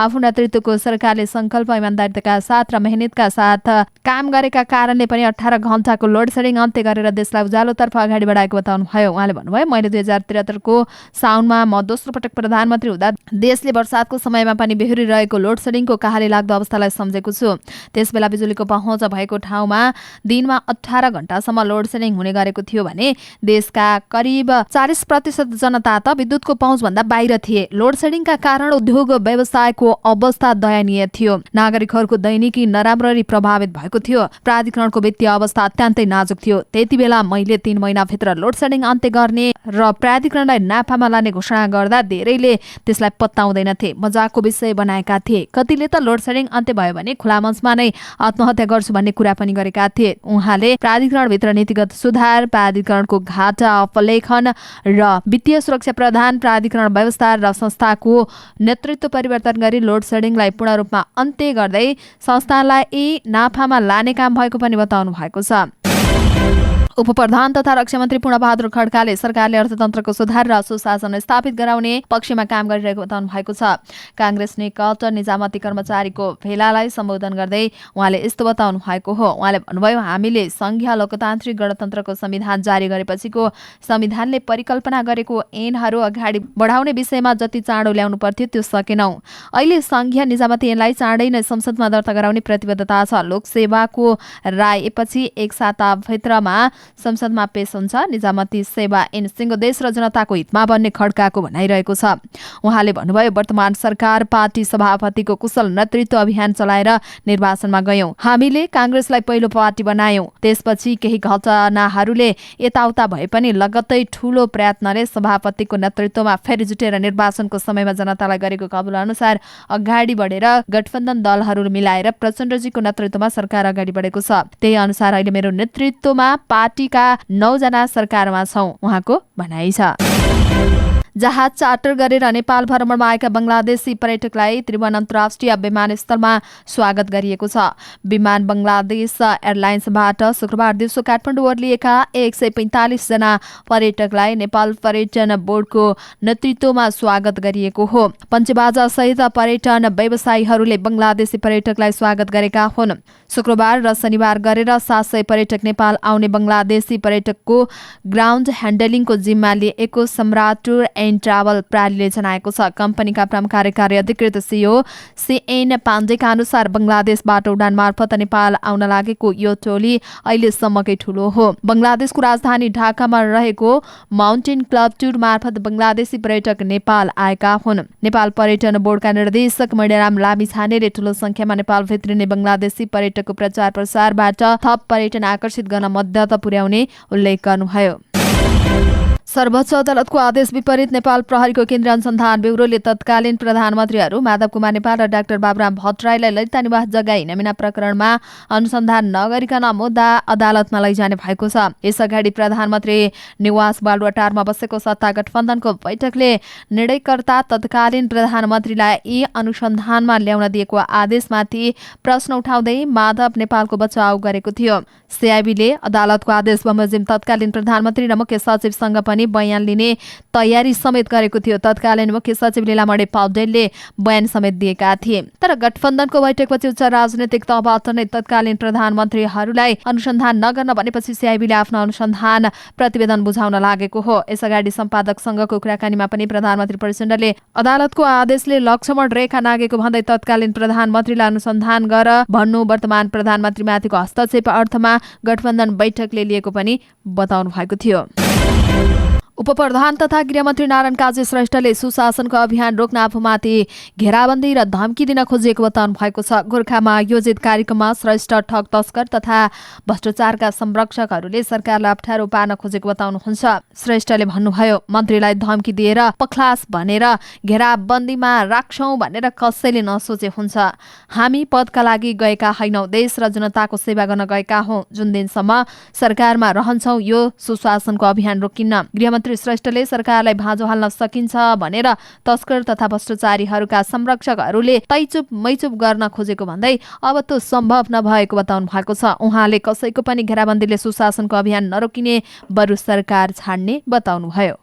आफू नेतृत्वको सरकारले संकल्प, इमानदारीका साथ र मेहनतका साथ काम गरेका कारणले पनि 18 घण्टाको लोड सेडिङ अन्त्य गरेर देशलाई उज्यालोतर्फ अगाडि बढाएको बताउनुभयो। उहाँले भन्नुभयो, मैले 2073 को साउनमा म दोस्रो पटक प्रधानमन्त्री हुँदा देशले वर्षातको समयमा पनि बेहोरिरहेको लोड सेडिङको कहाली लाग्दो अवस्थालाई सम्झेको छु। त्यसबेला बिजुलीको पहुँच भएको ठाउँमा दिनमा 18 घण्टासम्म लोड सेडिङ हुने गरेको थियो भने देशका करिब 40% जनता त विद्युतको पहुँचभन्दा बाहिर थिए। लोड सेडिङका कारण उद्योग व्यवसायको अवस्था दयनीय थियो। नागरिकहरूको दैनिकी नराम्ररी प्रभावित भएको थियो। प्राधिकरणको वित्तीय अवस्था अत्यन्तै नाजुक थियो। त्यतिबेला मैले 3 महिनाभित्र लोड सेडिङ अन्त्य गर्ने र प्राधिकरणलाई नाफामा लाने घोषणा गर्दा धेरैले त्यसलाई पत्ताउँदैनथे। मजाकको विषय बनाएका थिए। कतिले त लोड सेडिङ अन्त्य भयो भने खुला मञ्चमा नै आत्महत्या गर्छु भन्ने कुरा पनि गरेका थिए। उहाँले प्राधिकरणभित्र नीतिगत सुधार, प्राधिकरणको घाटा अपलेखन र वित्तीय सुरक्षा प्रदान, प्राधिकरण व्यवस्था र संस्थाको नेतृत्व परिवर्तन गरी लोड सेडिङलाई पूर्ण रूपमा अन्त्य गर्दै संस्थालाई नाफामा लाने काम भएको पनि बताउनु भएको छ। उपप्रधान तथा रक्षा मन्त्री पूर्णबहादुर खड्काले सरकारले अर्थतन्त्रको सुधार र सुशासन स्थापित गराउने पक्षमा काम गरिरहेको बताउनु भएको छ। कांग्रेस नेकट निजामती कर्मचारीको भेलालाई सम्बोधन गर्दै उहाँले यस्तो बताउनु भएको हो। उहाँले भन्नुभयो, हामीले संघीय लोकतान्त्रिक गणतन्त्रको संविधान जारी गरेपछिको संविधानले परिकल्पना गरेको ऐनहरू अगाडि बढाउने विषयमा जति चाँडो ल्याउनु पर्थ्यो त्यो सकेनौं। अहिले संघीय निजामती ऐनलाई चाँडै नै संसदमा दर्ता गराउने प्रतिबद्धता छ। लोकसेवाको रायपछि एक साताभित्रमा संसदमा पेश हुन्छ। निजामती सेवा ऐन सिंह देश र जनताको हितमा बन्ने खड्काको भनाइरहेको छ। उहाँले भन्नुभयो, वर्तमान सरकार पार्टी सभापतिको कुशल नेतृत्व अभियान चलाएर निर्वाचनमा गयौं। हामीले कांग्रेसलाई पहिलो पार्टी बनायौं। त्यसपछि केही घटनाहरूले यताउता भए पनि लगत्तै ठूलो प्रयत्नले सभापतिको नेतृत्वमा फेरि जुटेर निर्वाचनको समयमा जनतालाई गरेको कबुल अनुसार अगाडि बढेर गठबन्धन दलहरू मिलाएर प्रचण्डजीको नेतृत्वमा सरकार अगाडि बढेको छ। त्यही अनुसार अहिले मेरो नेतृत्वमा पार्टीका 9 जना सरकारमा छौं, उहाँको भनाइ छ। जहाज चार्टर गरेर नेपाल भ्रमणमा आएका बंगलादेशी पर्यटकलाई त्रिभुवन अन्तर्राष्ट्रिय विमानस्थलमा स्वागत गरिएको छ। विमान बंगलादेश एयरलाइन्सबाट शुक्रबार दिउँसो काठमाडौँ ओर्लिएका 145 जना पर्यटकलाई नेपाल पर्यटन बोर्डको नेतृत्वमा स्वागत गरिएको हो। पञ्चबाजा सहित पर्यटन व्यवसायीहरूले बंगलादेशी पर्यटकलाई स्वागत गरेका हुन्। शुक्रबार र शनिबार गरेर 700 पर्यटक नेपाल आउने बंगलादेशी पर्यटकको ग्राउन्ड ह्यान्डलिङको जिम्मा लिएको सम्राट टुर एन्ड ट्राभल प्रणालीले जनाएको छ। कम्पनीका प्रमुख कार्यकारी अधिकृत CEO CN पाण्डेका अनुसार बंगलादेशबाट उडान मार्फत नेपाल आउन लागेको यो टोली अहिलेसम्मकै ठूलो हो। बंगलादेशको राजधानी ढाकामा रहेको माउन्टेन क्लब टुर मार्फत बंगलादेशी पर्यटक नेपाल आएका हुन्। नेपाल पर्यटन बोर्डका निर्देशक मणिराम लामिछानेले ठूलो संख्यामा नेपाल भित्रिने बंगलादेशी पर्यटकको प्रचार प्रसारबाट थप पर्यटन आकर्षित गर्न मद्दत पुर्याउने उल्लेख गर्नुभयो। सर्वोच्च अदालतको आदेश विपरीत नेपाल प्रहरीको केन्द्रीय अनुसन्धान ब्युरोले तत्कालीन प्रधानमन्त्रीहरू माधव कुमार नेपाल र डाक्टर बाबुराम भट्टराईलाई ललिता निवास जग्गा हिनामिना प्रकरणमा अनुसन्धान नगरिकन मुद्दा अदालतमा लैजाने भएको छ। यसअगाडि प्रधानमन्त्री निवास बालुवाटारमा बसेको सत्ता गठबन्धनको बैठकले निर्णयकर्ता तत्कालीन प्रधानमन्त्रीलाई यी अनुसन्धानमा ल्याउन दिएको आदेशमाथि प्रश्न उठाउँदै माधव नेपालको बचाउ गरेको थियो। CIBले अदालतको आदेश बमोजिम तत्कालीन प्रधानमन्त्री र मुख्य सचिवसँग पनि बयान लिने तयारी समेत गरेको थियो। तत्कालीन मुख्य सचिव लीलामणि पौडेलले बयान समेत दिएका थिए। तर गठबन्धनको बैठकपछि उच्च राजनैतिक तहबाट नै तत्कालीन प्रधानमन्त्रीहरूलाई अनुसन्धान नगर्न भनेपछि CIBले आफ्नो अनुसन्धान प्रतिवेदन बुझाउन लागेको हो। यसअगाडि सम्पादकसँगको कुराकानीमा पनि प्रधानमन्त्री प्रचण्डले अदालतको आदेशले लक्ष्मण रेखा नागेको भन्दै तत्कालीन प्रधानमन्त्रीलाई अनुसन्धान गर भन्नु वर्तमान प्रधानमन्त्रीमाथिको हस्तक्षेप अर्थमा गठबन्धन बैठकले लिएको पनि बताउनु भएको थियो। उपप्रधान तथा गृहमन्त्री नारायण काजी श्रेष्ठले सुशासनको अभियान रोक्न आफूमाथि घेराबन्दी र धम्की दिन खोजिएको बताउनु भएको छ। गोर्खामा आयोजित कार्यक्रममा श्रेष्ठ ठग तस्कर तथा भ्रष्टाचारका संरक्षकहरूले सरकारलाई अप्ठ्यारो पार्न खोजेको बताउनुहुन्छ। श्रेष्ठले भन्नुभयो, मन्त्रीलाई धम्की दिएर पख्लास भनेर घेराबन्दीमा राख्छौं भनेर कसैले नसोचे हुन्छ। हामी पदका लागि गएका हैनौं, देश र जनताको सेवा गर्न गएका हौं। जुन दिनसम्म सरकारमा रहन्छौं यो सुशासनको अभियान रोकिन्न। गृहमन्त्री श्रेष्ठले सरकारलाई भाँजो हाल्न सकिन्छ भनेर तस्कर तथा भ्रष्टाचारीहरूका संरक्षकहरूले तैचुप मैचुप गर्न खोजेको भन्दै अब त्यो सम्भव नभएको बताउनु भएको छ। उहाँले कसैको पनि घेराबन्दीले सुशासनको अभियान नरोकिने बरु सरकार छाड्ने बताउनुभयो।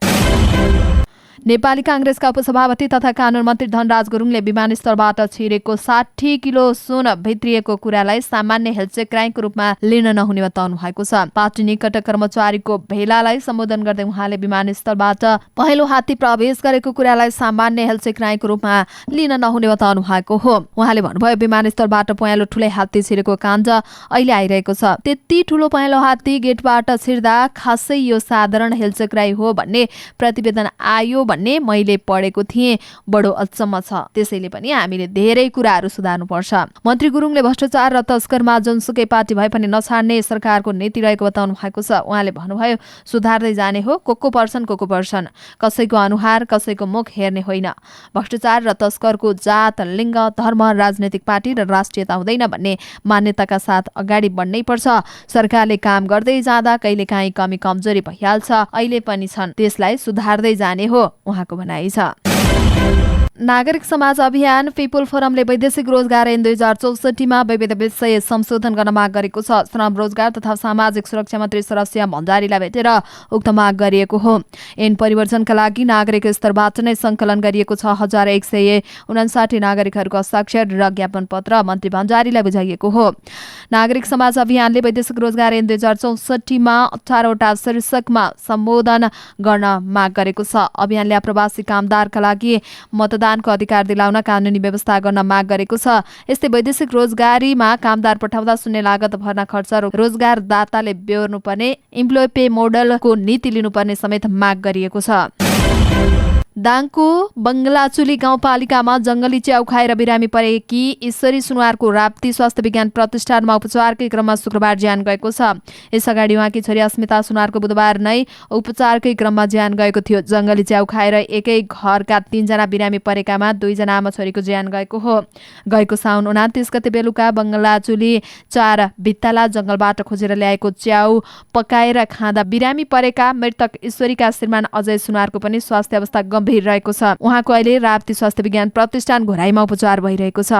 नेपाली कांग्रेसका उपसभापति तथा कानून मन्त्री धनराज गुरुङले विमानस्थलबाट छिरेको 60 किलो सुन भित्रिएको कुरालाई सामान्य हेलचेक क्राइमको रूपमा लिन नहुने बताउनु भएको छ। पार्टी निकट कर्मचारीको भेलालाई सम्बोधन गर्दै उहाँले विमानस्थलबाट पहेँलो हात्ती प्रवेश गरेको कुरालाई सामान्य हेलचेक क्राइमको रूपमा लिन नहुने बताउनु भएको हो। उहाँले भन्नुभयो, विमानस्थलबाट पहेँलो ठूलै हात्ती छिरेको काण्ड अहिले आइरहेको छ। त्यति ठूलो पहेँलो हात्ती गेटबाट छिर्दा खासै यो साधारण हेलचेक क्राइम हो भन्ने प्रतिवेदन आयो भन्ने मैले पढेको थिएँ। बडो अचम्म छ। त्यसैले पनि हामीले धेरै कुराहरू सुधार्नुपर्छ। मन्त्री गुरुङले भ्रष्टाचार र तस्करमा जुनसुकै पार्टी भए पनि नछाड्ने सरकारको नीति रहेको बताउनु भएको छ। उहाँले भन्नुभयो, सुधार्दै जाने हो, को पर्छन् कसैको अनुहार कसैको मुख हेर्ने होइन। भ्रष्टाचार र तस्करको जात, लिङ्ग, धर्म, राजनैतिक पार्टी र राष्ट्रियता हुँदैन भन्ने मान्यताका साथ अगाडि बढ्नै पर्छ। सरकारले काम गर्दै जाँदा कहिलेकाहीँ कमी कमजोरी भइहाल्छ, अहिले पनि छन्, त्यसलाई सुधार्दै जाने हो, उहाँको भनाइ छ। नागरिक समाज अभियान पिपुल फोरमले वैदेशिक रोजगार ऐन 2064 विविध विषय संशोधन गर्न माग गरेको छ। श्रम, रोजगार तथा सामाजिक सुरक्षा मन्त्री सरसिया भण्डारीलाई भेटेर उक्त माग गरिएको हो। ऐन परिवर्तनका लागि नागरिक स्तरबाट नै संकलन गरिएको 6159 नागरिकहरूको हस्ताक्षर र ज्ञापन पत्र मन्त्री भण्डारीलाई बुझाइएको हो। नागरिक समाज अभियानले वैदेशिक रोजगार ऐन 2064 मा 18वटा शीर्षकमा सम्बोधन गर्न माग गरेको छ। अभियानले आप्रवासी कामदारका लागि मतदान मतदानको अधिकार दिलाउन कानुनी व्यवस्था गर्न माग गरेको छ। यस्तै वैदेशिक रोजगारीमा कामदार पठाउँदा शून्य लागत भर्ना खर्च रोजगारदाताले बेहोर्नुपर्ने इम्प्लोय पे मोडलको नीति लिनुपर्ने समेत माग गरिएको छ। दाङको बङ्गलाचुली गाउँपालिकामा जंगली च्याउ खाएर बिरामी परेकी ईश्वरी सुनवारको राप्ती स्वास्थ्य विज्ञान प्रतिष्ठानमा उपचारकै क्रममा शुक्रबार ज्यान गएको छ। यसअगाडि उहाँकी छोरी अस्मिता सुनवारको बुधबार नै उपचारकै क्रममा ज्यान गएको थियो। जंगली च्याउ खाएर एकै घरका 3 जना बिरामी परेकामा 2 जना आमा छोरीको ज्यान गएको हो। गएको साउन 29 गते बेलुका बङ्गलाचुली 4 भित्ताला जंगलबाट खोजेर ल्याएको च्याउ पकाएर खाँदा बिरामी परेका मृतक ईश्वरीका श्रीमान अजय सुनवारको पनि स्वास्थ्य अवस्था गम्भीर रहेको छ। उहाँको अहिले राप्ती स्वास्थ्य विज्ञान प्रतिष्ठान घोराईमा उपचार भइरहेको छ।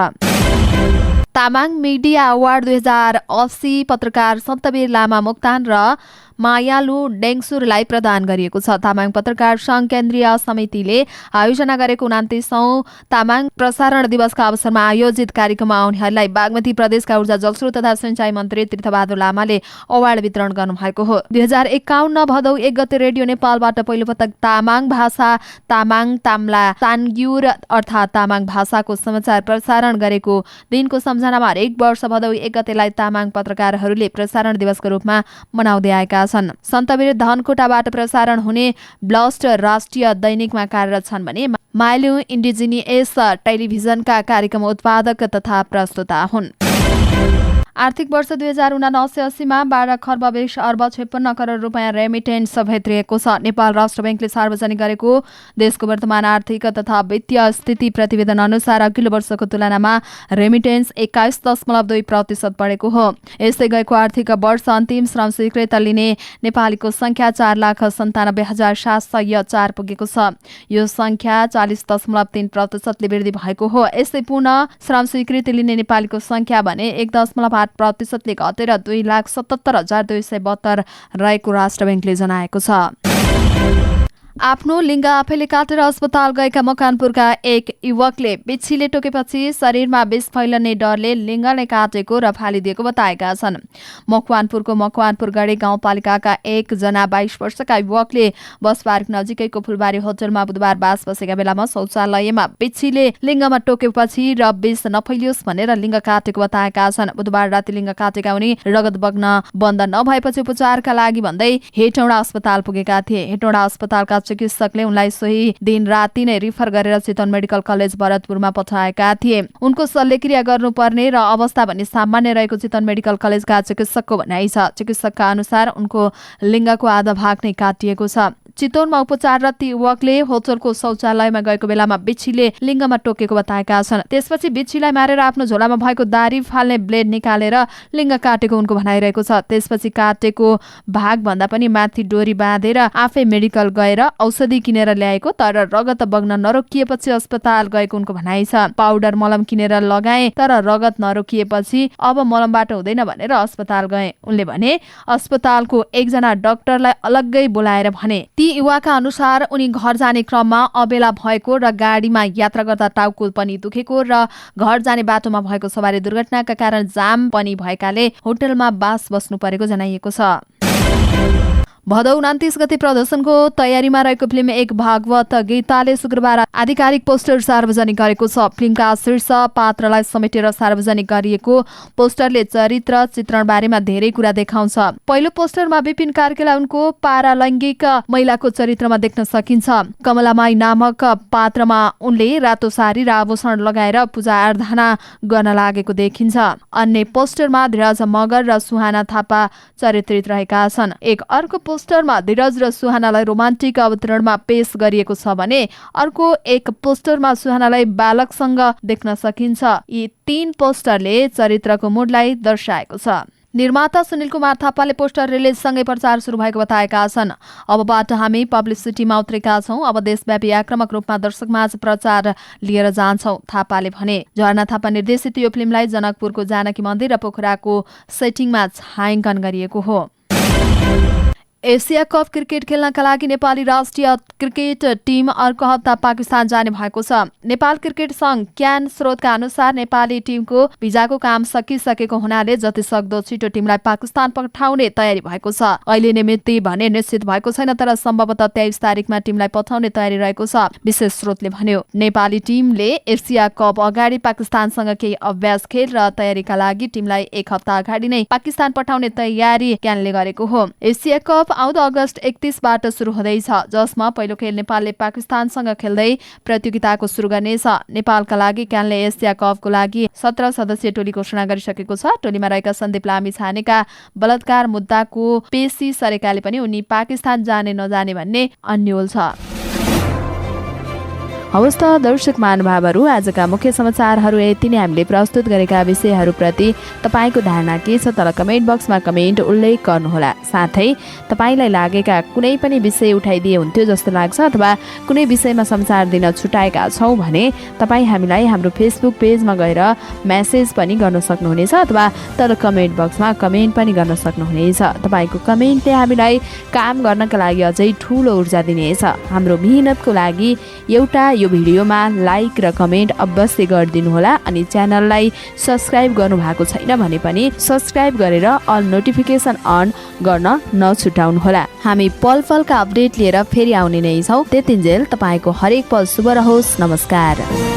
तामाङ मिडिया अवार्ड 2080 पत्रकार सन्तवीर लामा मोक्तान र मायालु डेङसुरलाई प्रदान गरिएको छ। तामाङ पत्रकार संघ केन्द्रीय समितिले आयोजना गरेको 29औं तामाङ प्रसारण दिवसका अवसरमा आयोजित कार्यक्रममा उनीहरूलाई बागमती प्रदेशका ऊर्जा जलस्रोत तथा सिंचाई मन्त्री तीर्थबहादुर लामाले अवार्ड वितरण गर्नुभएको हो। 2051 भदौ 1 गते रेडियो नेपालबाट पहिलोपटक तामाङ भाषा तामाङ ताम्ला तानग्युर अर्थात् तामाङ भाषाको समाचार प्रसारण गरेको दिनको सम्झनामा हरेक वर्ष भदौ 1 गतेलाई तामाङ पत्रकारहरूले प्रसारण दिवसको रूपमा मनाउँदै आएका छन्। सन्तवीर धनकोटाबाट प्रसारण हुने ब्लस्ट राष्ट्रिय दैनिकमा कार्यरत छन् भने माइलु इन्डिजिनियस टेलिभिजनका कार्यक्रम उत्पादक तथा प्रस्तुता हुन्। आर्थिक वर्ष 2079-80 मा 12 खर्ब 20 अर्ब 56 करोड रुपैयाँ रेमिटेन्स भित्रिएको छ। नेपाल राष्ट्र बैंकले सार्वजनिक गरेको देशको वर्तमान आर्थिक तथा वित्तीय स्थिति प्रतिवेदन अनुसार अघिल्लो वर्षको तुलनामा रेमिटेन्स 21.2% बढेको हो। यस्तै गएको आर्थिक वर्ष अन्तिम श्रम स्वीकृति लिने नेपालीको संख्या 4,97,704 पुगेको छ। यो संख्या 40.3% ले वृद्धि भएको हो। यस्तै पुनः श्रम स्वीकृति लिने नेपालीको संख्या भने 1.8% ले घटेर 2,77,272 रहेको राष्ट्र बैंकले जनाएको छ। आफ्नो लिङ्ग आफैले काटेर अस्पताल गएका मकवानपुरका एक युवकले बिच्छीले टोकेपछि शरीरमा विष फैलने डरले लिङ्ग नै काटेको र फालिदिएको बताएका छन्। मकवानपुरको मकवानपुरगढी गाउँपालिकाका 1 जना 22 वर्षका युवकले बस पार्क नजिकैको फुलबारी होटलमा बुधबार बास बसेका बेलामा शौचालयमा बिच्छीले लिङ्गमा टोकेपछि र विष नफैलियोस् भनेर लिङ्ग काटेको बताएका छन्। बुधबार राति लिङ्ग काटेका उनी रगत बग्न बन्द नभएपछि उपचारका लागि भन्दै हेटौँडा अस्पताल पुगेका थिए। हेटौँडा अस्पतालका चिकित्सकले उनलाई सोही दिन राति नै रिफर गरेर चितवन मेडिकल कलेज भरतपुरमा पठाएका थिए। उनको शल्यक्रिया गर्नुपर्ने र अवस्था भने सामान्य रहेको चितवन मेडिकल कलेजका चिकित्सकको भनाइ छ। चिकित्सकका अनुसार उनको लिङ्गको आधा भाग नै काटिएको छ। चितवनमा उपचाररत युवकले होटलको शौचालयमा गएको बेलामा बिच्छीले लिङ्गमा टोकेको बताएका छन्। त्यसपछि बिच्छीलाई मारेर आफ्नो झोलामा भएको दारी फाल्ने ब्लेड निकालेर लिङ्ग काटेको उनको भनाइरहेको छ। त्यसपछि काटेको भाग भन्दा पनि माथि डोरी बाँधेर आफै मेडिकल गएर औषधि किनेर ल्याएको तर रगत बग्न नरोकिएपछि अस्पताल गएको उनको भनाइ छ। पाउडर मलम किनेर लगाए तर रगत नरोकिएपछि अब मलमबाट हुँदैन भनेर अस्पताल गए। उनले भने अस्पतालको एकजना डाक्टरलाई अलग्गै बोलाएर भने ती युवाका अनुसार उनी घर जाने क्रममा अबेला भएको र गाडीमा यात्रा गर्दा टाउको पनि दुखेको र घर जाने बाटोमा भएको सवारी दुर्घटनाका कारण जाम पनि भएकाले होटलमा बास बस्नु परेको जनाइएको छ। भदौ 29 गते प्रदर्शनको तयारीमा रहेको फिल्म एक भागवत गीताले शुक्रबार आधिकारिक पोस्टर सार्वजनिक गरेको छ। फिल्मका शीर्ष पात्रलाई समेटेर सार्वजनिक गरिएको पोस्टरले चरित्र चित्रण बारेमा धेरै कुरा देखाउँछ। पहिलो पोस्टरमा विपिन कार्कीलाई उनको पारालैङ्गिक महिलाको चरित्रमा देख्न सकिन्छ। कमलामाई नामक पात्रमा उनले रातो साडी र आभूषण लगाएर पूजा आराधना गर्न लागेको देखिन्छ। अन्य पोस्टरमा धीरज मगर र सुहाना थापा चरित्रित रहेका छन्। एक अर्को पोस्टरमा धीरज र सुहानालाई रोमान्टिक अवतरणमा पेश गरिएको छ भने अर्को एक पोस्टरमा सुहानालाई बालकसँग देख्न सकिन्छ। यी 3 पोस्टरले चरित्रको मुडलाई दर्शाएको छ। निर्माता सुनिल कुमार थापाले पोस्टर रिलिजसँगै प्रचार सुरु भएको बताएका छन्। अबबाट हामी पब्लिसिटीमा उत्रेका छौं। अब देशव्यापी आक्रामक रूपमा दर्शकमाझ प्रचार लिएर जान्छौं, थापाले भने। झरना थापा निर्देशित यो फिल्मलाई जनकपुरको जानकी मन्दिर र पोखराको सेटिङमा छायाङ्कन गरिएको हो। एसिया कप क्रिकेट खेल्नका लागि नेपाली राष्ट्रिय क्रिकेट टिम अर्को हप्ता पाकिस्तान जाने भएको छ। नेपाल क्रिकेट संघ क्यान स्रोतका अनुसार नेपाली टिमको भिजाको काम सकिसकेको हुनाले जतिसक्दो छिटो टिमलाई पाकिस्तान पठाउने तयारी भएको छ। अहिले नै मिति भने निश्चित भएको छैन, तर सम्भवतः 23 तारिकमा टिमलाई पठाउने तयारी रहेको छ, विशेष स्रोतले भन्यो। नेपाली टिमले एसिया कप अगाडि पाकिस्तानसँग केही अभ्यास खेल र तयारीका लागि टिमलाई एक हप्ता अगाडि नै पाकिस्तान पठाउने तयारी क्यानले गरेको हो। एसिया कप आउँदो अगस्त 31बाट सुरु हुँदैछ, जसमा पहिलो खेल नेपालले पाकिस्तानसँग खेल्दै प्रतियोगिताको सुरु गर्नेछ। नेपालका लागि क्यानले एसिया कपको लागि 17 सदस्यीय टोली घोषणा गरिसकेको छ। टोलीमा रहेका सन्दीप लामी छानेका बलात्कार मुद्दाको पेशी सरेकाले पनि उनी पाकिस्तान जाने नजाने भन्ने अन्यल छ। हवस् त दर्शक महानुभावहरू, आजका मुख्य समाचारहरू यति नै। हामीले प्रस्तुत गरेका विषयहरूप्रति तपाईँको धारणा के छ तल कमेन्ट बक्समा कमेन्ट उल्लेख गर्नुहोला। साथै तपाईँलाई लागेका कुनै पनि विषय उठाइदिए हुन्थ्यो जस्तो लाग्छ अथवा कुनै विषयमा समाचार दिन छुटाएका छौँ भने तपाईँ हामीलाई हाम्रो फेसबुक पेजमा गएर मेसेज पनि गर्न सक्नुहुनेछ अथवा तल कमेन्ट बक्समा कमेन्ट पनि गर्न सक्नुहुनेछ। तपाईँको कमेन्टले हामीलाई काम गर्नका लागि अझै ठुलो ऊर्जा दिनेछ। हाम्रो मेहनतको लागि एउटा यो भिडियोमा लाइक र कमेन्ट अवश्य गरिदिनुहोला अनि च्यानललाई सब्स्क्राइब गर्नु भएको छैन भने पनि सब्स्क्राइब गरेर अल नोटिफिकेसन अन गर्न नछुटाउनुहोला। हामी पल पलका अपडेट लिएर फेरि आउने नै छौँ। त्यतिन्जेल तपाईँको हरेक पल शुभ रहोस्। नमस्कार।